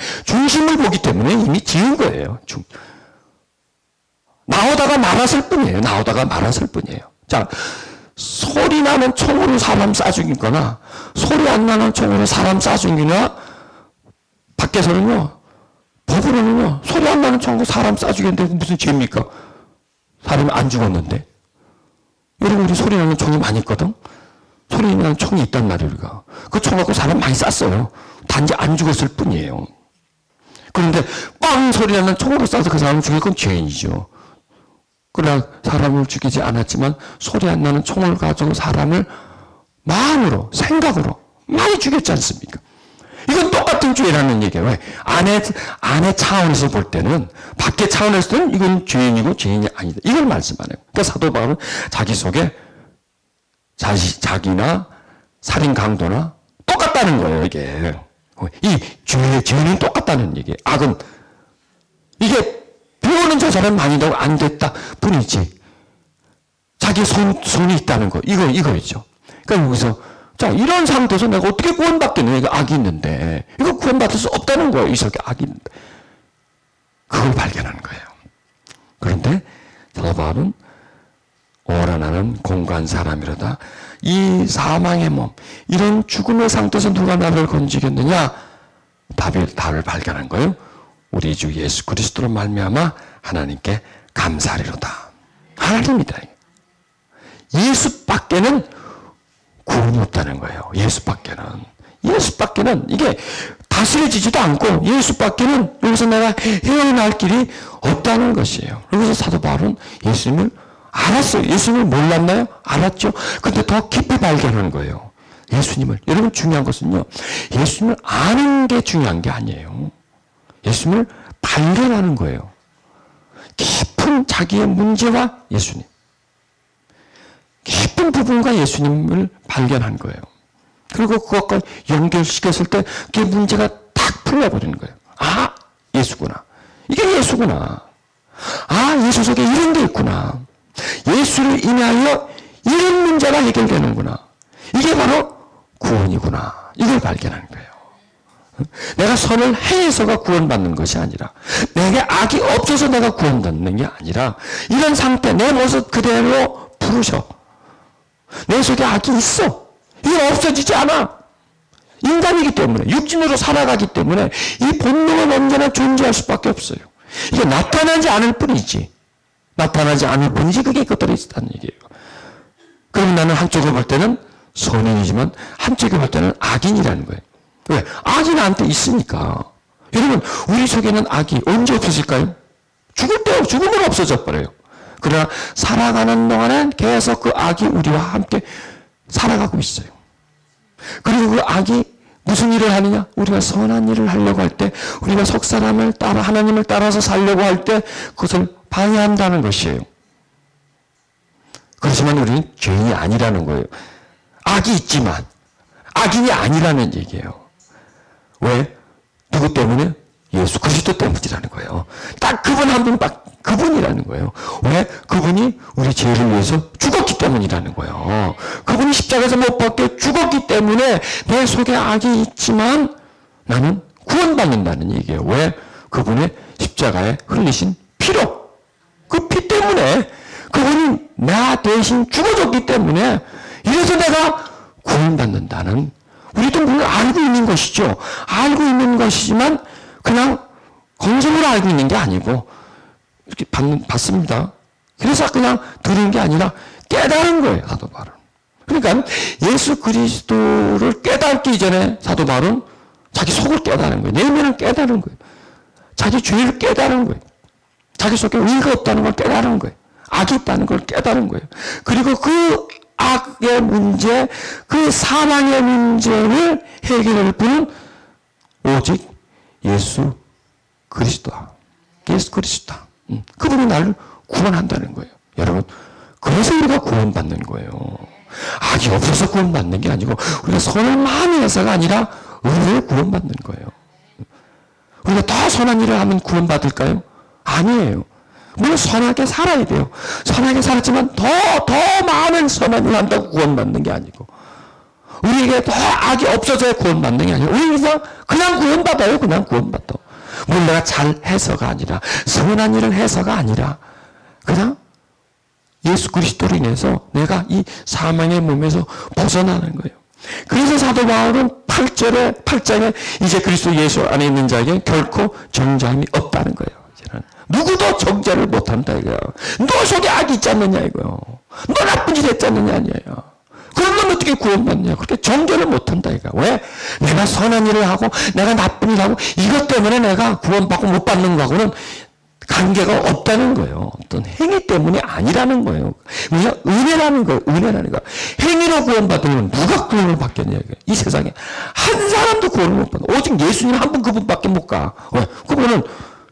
이미 지은 거예요. 나오다가 말았을 뿐이에요. 자, 소리 나는 총으로 사람 쏴 죽이거나 소리 안 나는 총으로 사람 쏴 죽이나 밖에서는요 법으로는요 소리 안 나는 총으로 사람 쏴 죽이는데 무슨 죄입니까? 사람이 안 죽었는데. 여러분 우리 소리 나는 총이 많이 있거든. 소리 나는 총이 있단 말이에요, 우리가. 그 총 갖고 사람 많이 쐈어요. 단지 안 죽었을 뿐이에요. 그런데 빵 소리 나는 총으로 쏴서 그 사람을 죽일 건 죄인이죠. 그러나 사람을 죽이지 않았지만 소리 안 나는 총을 가지고 사람을 마음으로, 생각으로 많이 죽였지 않습니까? 이건 똑같은 죄라는 얘기예요. 왜? 안의 차원에서 볼 때는, 밖의 차원에서는 이건 죄인이고 죄인이 아니다. 이걸 말씀하네요. 그러니까 사도 바울은 자기 속에 자기나 살인 강도나 똑같다는 거예요, 이게. 이 죄는 똑같다는 얘기예요. 악은. 이게 배우는 저 사람 많이 나고 안 됐다 뿐이지. 자기 손이 있다는 거. 이거죠. 그러니까 여기서, 자, 이런 상태에서 내가 어떻게 구원받겠느냐. 이거 악이 있는데. 이거 구원받을 수 없다는 거예요. 이 속에 악이 있는데. 그걸 발견하는 거예요. 그런데 사도 바울은 오라 나는 공고한 사람이로다. 이 사망의 몸, 이런 죽음의 상태에서 누가 나를 건지겠느냐? 답을 발견한 거예요. 우리 주 예수 그리스도로 말미암아 하나님께 감사하리로다. 하나님이다. 예수밖에는 구원이 없다는 거예요. 예수밖에는 이게 다스려지지도 않고 예수밖에는 여기서 내가 헤어날 길이 없다는 것이에요. 그래서 사도 바울은 예수님을 알았어요. 예수님을 몰랐나요? 알았죠. 근데 더 깊이 발견하는 거예요. 예수님을. 여러분 중요한 것은요. 예수님을 아는 게 중요한 게 아니에요. 예수님을 발견하는 거예요. 깊은 자기의 문제와 예수님. 깊은 부분과 예수님을 발견한 거예요. 그리고 그것과 연결시켰을 때 그 문제가 탁 풀려버리는 거예요. 아, 예수구나. 이게 예수구나. 아, 예수 속에 이런 게 있구나. 예수를 인하여 이런 문제가 해결되는구나. 이게 바로 구원이구나. 이걸 발견하는 거예요. 내가 선을 행해서가 구원받는 것이 아니라, 내게 악이 없어서 내가 구원받는 게 아니라, 이런 상태, 내 모습 그대로 부르셔. 내 속에 악이 있어. 이게 없어지지 않아. 인간이기 때문에, 육신으로 살아가기 때문에 이 본능은 언제나 존재할 수밖에 없어요. 이게 나타나지 않을 뿐이지. 그게 그대로 있다는 얘기예요. 그럼 나는 한쪽으로 볼 때는 선인이지만 한쪽으로 볼 때는 악인이라는 거예요. 왜? 악이 나한테 있으니까. 여러분, 우리 속에는 악이 언제 없어질까요? 죽음으로 없어져 버려요. 그러나 살아가는 동안은 계속 그 악이 우리와 함께 살아가고 있어요. 그리고 그 악이 무슨 일을 하느냐? 우리가 선한 일을 하려고 할 때, 우리가 속사람을 따라, 하나님을 따라서 살려고 할 때 그것을 방해한다는 것이에요. 그렇지만 우리는 죄인이 아니라는 거예요. 악이 있지만 악인이 아니라는 얘기예요. 왜? 누구 때문에? 예수 그리스도 때문이라는 거예요. 딱 그분 한 분밖에, 그분이라는 거예요. 왜? 그분이 우리 죄를 위해서 죽었기 때문이라는 거예요. 그분이 십자가에서 못 박혀 죽었기 때문에 내 속에 악이 있지만 나는 구원받는다는 얘기예요. 왜? 그분의 십자가에 흘리신 피로, 그 피 때문에, 그분이 나 대신 죽어줬기 때문에, 이래서 내가 구원받는다는, 우리도 물론 알고 있는 것이죠. 알고 있는 것이지만 그냥 건성으로 알고 있는 게 아니고 이렇게 받습니다. 그래서 그냥 들은 게 아니라 깨달은 거예요, 사도 바울은. 그러니까 예수 그리스도를 깨닫기 이전에 사도 바울은 자기 속을 깨달은 거예요. 내면을 깨달은 거예요. 자기 죄를 깨달은 거예요. 자기 속에 의가 없다는 걸 깨달은 거예요. 악이 있다는 걸 깨달은 거예요. 그리고 그 악의 문제, 그 사망의 문제를 해결할 분은 오직 예수 그리스도다. 예수 그리스도다. 그분이 나를 구원한다는 거예요. 여러분, 그래서 우리가 구원받는 거예요. 악이 없어서 구원받는 게 아니고 우리가 선을 많이 해서가 아니라 은혜로 구원받는 거예요. 우리가 더 선한 일을 하면 구원받을까요? 아니에요. 물론 선하게 살아야 돼요. 선하게 살았지만 더 많은 선한 일을 한다고 구원받는 게 아니고, 우리에게 더 악이 없어져야 구원받는 게 아니고, 우리가 그냥 구원받아요. 그냥 구원받아. 물론 내가 잘해서가 아니라, 선한 일을 해서가 아니라, 그냥 예수 그리스도로 인해서 내가 이 사망의 몸에서 벗어나는 거예요. 그래서 사도 바울은 8장에 이제 그리스도 예수 안에 있는 자에게 결코 정죄함이 없다는 거예요. 누구도 정죄를 못한다 이거야. 너 속에 악이 있지 않느냐 이거요. 너 나쁜 짓 했지 않느냐 아니에요. 그런 놈 어떻게 구원받느냐. 그렇게 정죄를 못한다 이거. 왜? 내가 선한 일을 하고 내가 나쁜 일을 하고 이것 때문에 내가 구원받고 못 받는 거하고는 관계가 없다는 거예요. 어떤 행위 때문이 아니라는 거예요. 그냥 은혜라는 거예요. 은혜라는 거. 행위로 구원받으면 누가 구원을 받겠냐. 이 세상에 한 사람도 구원을 못 받아. 오직 예수님 한 분 그분밖에 못 가. 왜? 그분은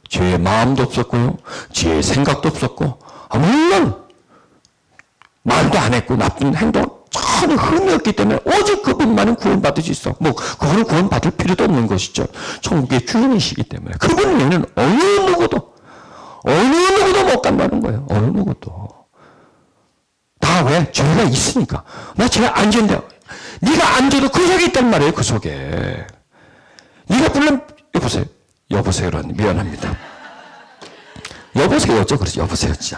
죄의 마음도 없었고요. 죄의 생각도 없었고, 물론 말도 안 했고 나쁜 행동 전혀 흠이 없기 때문에 오직 그분만은 구원받을 수 있어. 뭐 그분은 구원받을 필요도 없는 것이죠. 천국의 주인이시기 때문에. 그분 외에는 어느 누구도 못 간다는 거예요. 어느 누구도. 다 왜? 죄가 있으니까. 나 죄 안 지는데 네가 안 져도 그 속에 있단 말이에요. 그 속에. 네가 물론 여보세요라니 미안합니다. 여보세요죠. 그렇지. 여보세요 진짜.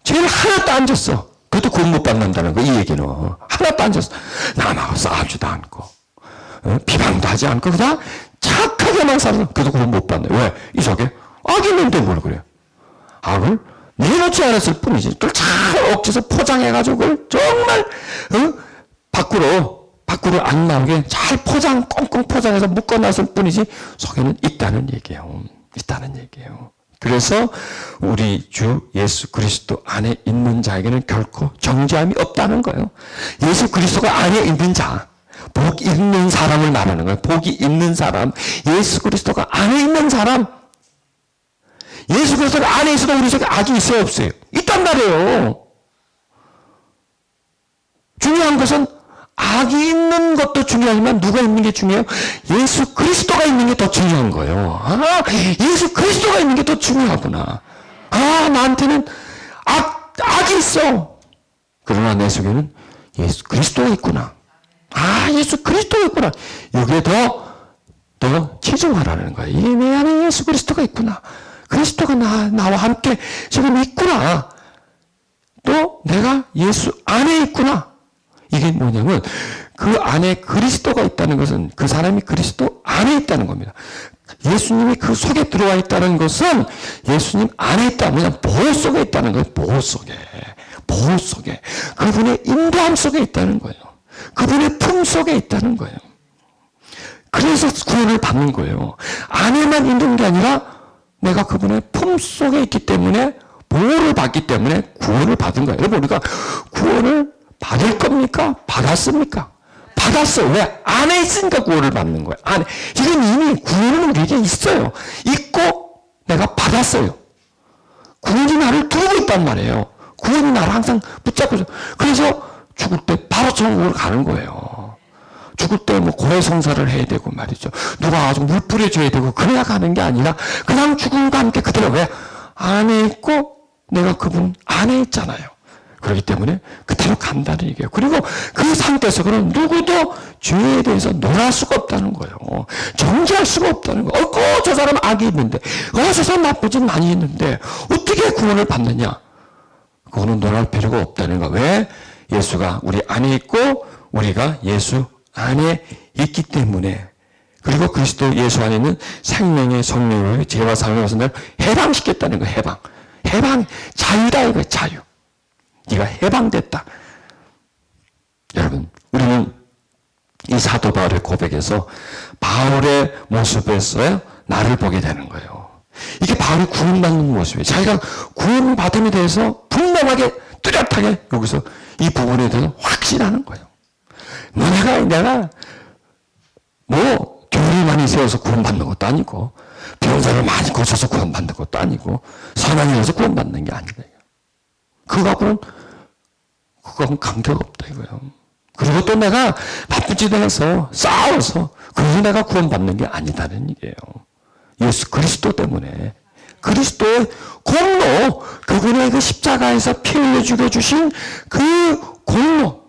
죄를 하나도 안 졌어. 그것도 구원 못 받는다는 거. 이 얘기는 하나도 안 졌어. 남하고 싸우지도 않고 비방도 하지 않고 그냥 착하게만 살아서 그것도 구원 못 받네. 왜? 이 속에 악이 있는데 뭘 그래요. 악을 내놓지 않았을 뿐이지. 그걸 잘 억지서 포장해가지고 그걸 정말 밖으로 안 나오게 잘 꽁꽁 포장해서 묶어놨을 뿐이지 속에는 있다는 얘기예요. 있다는 얘기예요. 그래서 우리 주 예수 그리스도 안에 있는 자에게는 결코 정죄함이 없다는 거예요. 예수 그리스도가 안에 있는 자, 복 있는 사람을 말하는 거예요. 복이 있는 사람, 예수 그리스도가 안에 있는 사람. 예수 그리스도가 안에 있어도 우리 속에 악이 있어요, 없어요? 있단 말이에요. 중요한 것은 악이 있는 것도 중요하지만 누가 있는 게 중요해요? 예수 그리스도가 있는 게 더 중요한 거예요. 예수 그리스도가 있는 게 더 중요하구나. 나한테는 악이 있어. 그러나 내 속에는 예수 그리스도가 있구나. 예수 그리스도가 있구나. 여기에 더 치중하라는 거예요. 내 안에 예수 그리스도가 있구나. 그리스도가 나와 함께 지금 있구나. 또 내가 예수 안에 있구나. 이게 뭐냐면 그 안에 그리스도가 있다는 것은 그 사람이 그리스도 안에 있다는 겁니다. 예수님이 그 속에 들어와 있다는 것은 예수님 안에 있다. 그냥 보호 속에 있다는 거예요. 보호 속에. 그분의 인도함 속에 있다는 거예요. 그분의 품 속에 있다는 거예요. 그래서 구원을 받는 거예요. 안에만 있는 게 아니라 내가 그분의 품 속에 있기 때문에 보호를 받기 때문에 구원을 받은 거예요. 여러분 우리가 구원을 받을 겁니까? 받았습니까? 받았어요. 왜? 안에 있으니까 구원을 받는 거예요. 안에. 이건 이미 구원은 우리에게 있어요. 있고 내가 받았어요. 구원이 나를 두고 있단 말이에요. 구원이 나를 항상 붙잡고 있어요. 그래서 죽을 때 바로 천국으로 가는 거예요. 죽을 때 뭐 고해성사를 해야 되고 말이죠. 누가 아주 물 뿌려줘야 되고 그래야 가는 게 아니라 그냥 죽음과 함께 그대로 왜? 안에 있고 내가 그분 안에 있잖아요. 그렇기 때문에 그대로 간다는 얘기예요. 그리고 그 상태에서는 누구도 죄에 대해서 논할 수가 없다는 거예요. 정죄할 수가 없다는 거예요. 저 사람 악이 있는데, 저 사람 나쁜 짓 많이 했는데 어떻게 구원을 받느냐? 그거는 논할 필요가 없다는 거예요. 왜? 예수가 우리 안에 있고 우리가 예수 안에 있기 때문에. 그리고 그리스도 예수 안에 있는 생명의 성령을 죄와 사망의 것을 해방시켰다는 거예요. 해방. 자유다 이거예요. 자유. 네가 해방됐다. 여러분 우리는 이 사도 바울의 고백에서 바울의 모습에서 나를 보게 되는 거예요. 이게 바울이 구원받는 모습이에요. 자기가 구원받음에 대해서 분명하게 뚜렷하게 여기서 이 부분에 대해서 확신하는 거예요. 내가 교회를 많이 세워서 구원받는 것도 아니고 병사를 많이 고쳐서 구원받는 것도 아니고 선한 일에서 구원받는 게 아니다. 그거하고는 관계가 없다 이거예요. 그리고 또 내가 나쁜 짓을 해서 싸워서 그래서 내가 구원받는 게 아니다는 얘기예요. 예수 그리스도 때문에 그리스도의 공로, 그분의 그 십자가에서 피 흘려 죽여주신 그 공로,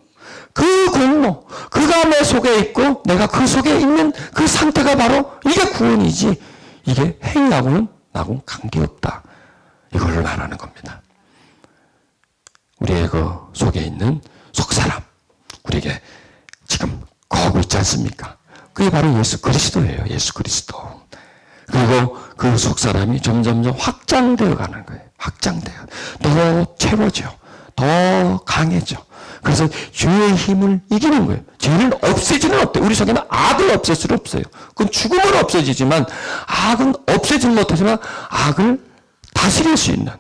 그가 내 속에 있고 내가 그 속에 있는 그 상태가 바로 이게 구원이지, 이게 행위하고는 나하고는 관계없다. 이걸 말하는 겁니다. 우리의 그 속에 있는 속사람, 우리에게 지금 거하고 있지 않습니까? 그게 바로 예수 그리스도예요. 예수 그리스도. 그리고 그 속사람이 점점점 확장되어 가는 거예요. 확장돼요. 더 채워져. 더 강해져. 그래서 죄의 힘을 이기는 거예요. 죄를 없애지는 못해. 우리 속에는 악을 없앨 수는 없어요. 그건 죽음은 없어지지만 악은 없애지는 못하지만 악을 다스릴 수 있는,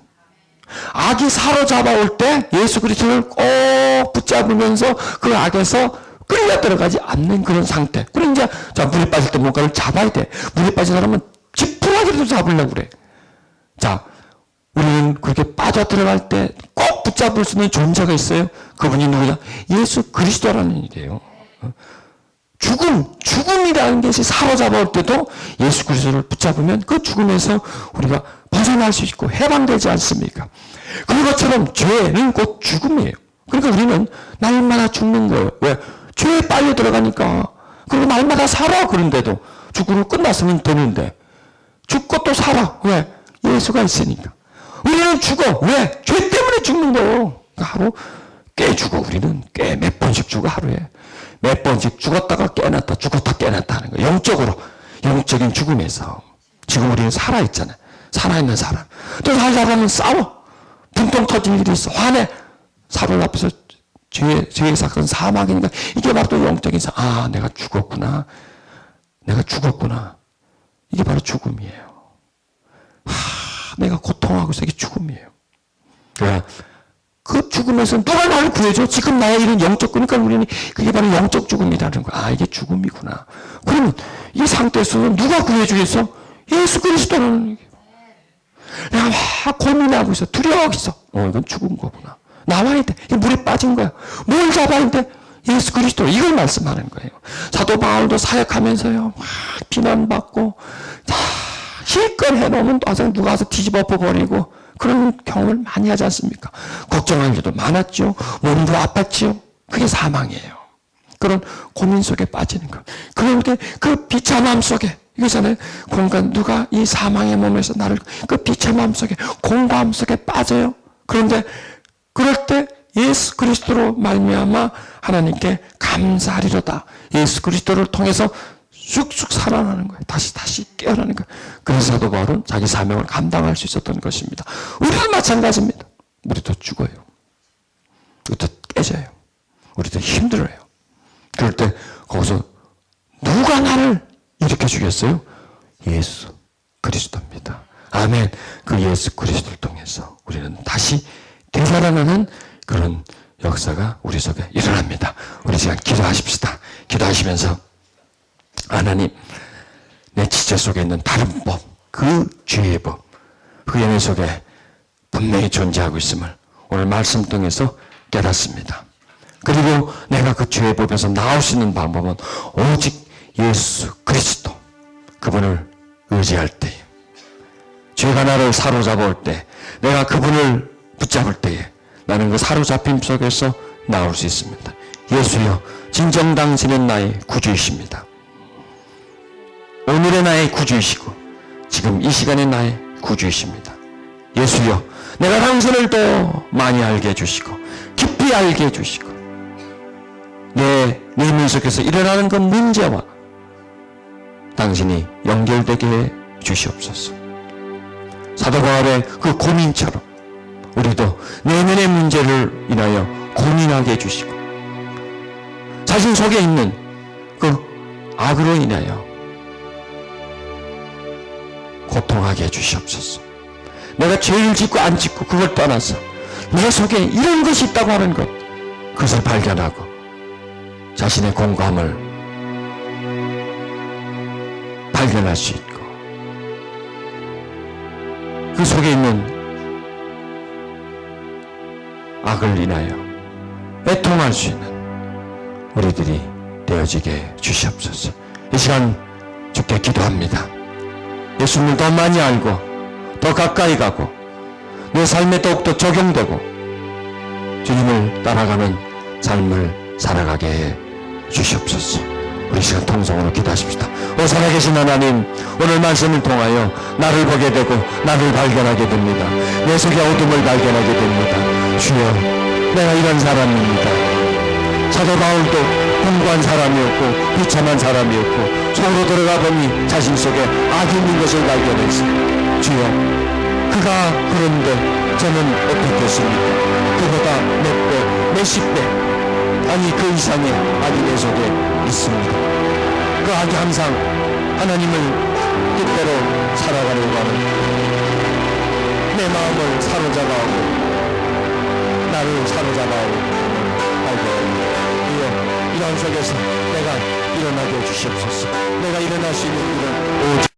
악이 사로잡아올 때 예수 그리스도를 꼭 붙잡으면서 그 악에서 끌려 들어가지 않는 그런 상태. 그럼 이제 자, 물에 빠질 때 뭔가를 잡아야 돼. 물에 빠진 사람은 지푸라기라도 잡으려고 그래. 자, 우리는 그렇게 빠져 들어갈 때 꼭 붙잡을 수 있는 존재가 있어요. 그분이 누구냐? 예수 그리스도라는 일이에요. 죽음이라는 것이 사로잡아올 때도 예수 그리스도를 붙잡으면 그 죽음에서 우리가 벗어날 수 있고 해방되지 않습니까? 그것처럼 죄는 곧 죽음이에요. 그러니까 우리는 날마다 죽는 거예요. 왜? 죄에 빨려 들어가니까. 그리고 날마다 살아. 그런데도 죽음으로 끝났으면 되는데 죽고 또 살아. 왜? 예수가 있으니까. 우리는 죽어. 왜? 죄 때문에 죽는 거예요. 하루 꽤 죽어. 우리는 꽤 몇 번씩 죽어. 하루에 몇 번씩 죽었다가 깨어났다, 죽었다 깨어났다 하는 거예요. 영적인 죽음에서. 지금 우리는 살아있잖아요. 살아있는 사람. 또 살아가면 싸워. 분통 터질 일이 있어. 화내. 사람 앞에서 죄의 사건 사망이니까 이게 바로 또 영적인 아, 내가 죽었구나. 내가 죽었구나. 이게 바로 죽음이에요. 내가 고통하고 있어. 이게 죽음이에요. 그러니까 그 죽음에서 누가 나를 구해줘? 지금 나의 이런 영적, 그러니까 우리는 그게 바로 영적 죽음이라는 거야. 아, 이게 죽음이구나. 그러면 이 상태에서는 누가 구해주겠어? 예수 그리스도라는 얘기예요. 내가 막 고민하고 있어. 두려워하고 있어. 이건 죽은 거구나. 나와야 돼. 이게 물에 빠진 거야. 뭘 잡아야 돼? 예수 그리스도. 이걸 말씀하는 거예요. 사도 바울도 사역하면서요. 막 비난받고 다 실컷 해놓으면 또 누가 와서 뒤집어 버리고 그런 경험을 많이 하지 않습니까? 걱정할 일도 많았죠. 몸도 아팠죠. 그게 사망이에요. 그런 고민 속에 빠지는 거. 그런데 그 비참함 속에 이거잖아요. 누가 이 사망의 몸에서 나를 그 비참함 속에 공고함 속에 빠져요. 그런데 그럴 때 예수 그리스도로 말미암아 하나님께 감사하리로다. 예수 그리스도를 통해서 쑥쑥 살아나는 거예요. 다시 깨어나는 거예요. 그래서 사도 바울은 자기 사명을 감당할 수 있었던 것입니다. 우리도 마찬가지입니다. 우리도 죽어요. 우리도 깨져요. 우리도 힘들어요. 그럴 때 거기서 누가 나를 일으켜 주겠어요? 예수 그리스도입니다. 아멘. 그 예수 그리스도를 통해서 우리는 다시 되살아나는 그런 역사가 우리 속에 일어납니다. 우리 시간 기도하십시다. 기도하시면서 하나님, 내 지체 속에 있는 다른 법, 그 죄의 법, 그 연애 속에 분명히 존재하고 있음을 오늘 말씀 통해서 깨닫습니다. 그리고 내가 그 죄의 법에서 나올 수 있는 방법은 오직 예수 그리스도, 그분을 의지할 때에, 죄가 나를 사로잡을 때, 내가 그분을 붙잡을 때에 나는 그 사로잡힘 속에서 나올 수 있습니다. 예수여, 진정 당신은 나의 구주이십니다. 오늘의 나의 구주이시고 지금 이 시간의 나의 구주이십니다. 예수여, 내가 당신을 더 많이 알게 해주시고 깊이 알게 해주시고 내 내면 속에서 일어나는 그 문제와 당신이 연결되게 해 주시옵소서. 사도 바울의 그 고민처럼 우리도 내면의 문제를 인하여 고민하게 해주시고 자신 속에 있는 그 악으로 인하여 고통하게 해주시옵소서. 내가 죄를 짓고 안 짓고 그걸 떠나서 내 속에 이런 것이 있다고 하는 것, 그것을 발견하고 자신의 공감을 발견할 수 있고 그 속에 있는 악을 인하여 애통할 수 있는 우리들이 되어지게 주시옵소서. 이 시간 주께 기도합니다. 예수님을 더 많이 알고 더 가까이 가고 내 삶에 더욱더 적용되고 주님을 따라가는 삶을 살아가게 해 주시옵소서. 우리 시간 통성으로 기도하십시다. 오 살아계신 하나님, 오늘 말씀을 통하여 나를 보게 되고 나를 발견하게 됩니다. 내 속의 어둠을 발견하게 됩니다. 주여, 내가 이런 사람입니다. 사도 바울도 공고한 사람이었고 비참한 사람이었고 속으로 들어가 보니 자신 속에 악이 있는 것을 발견했어. 주여, 그가 그런데 저는 어떻겠습니까? 그보다 몇 배, 몇십 배 아니 그 이상의 악이 내 속에 있습니다. 그 악이 항상 하나님을 뜻대로 살아가려고 하는 내 마음을 사로잡아오고 나를 사로잡아오고 이런 속에서 내가 일어나게 해주시옵소서. 내가 일어날 수 있는 일은 오직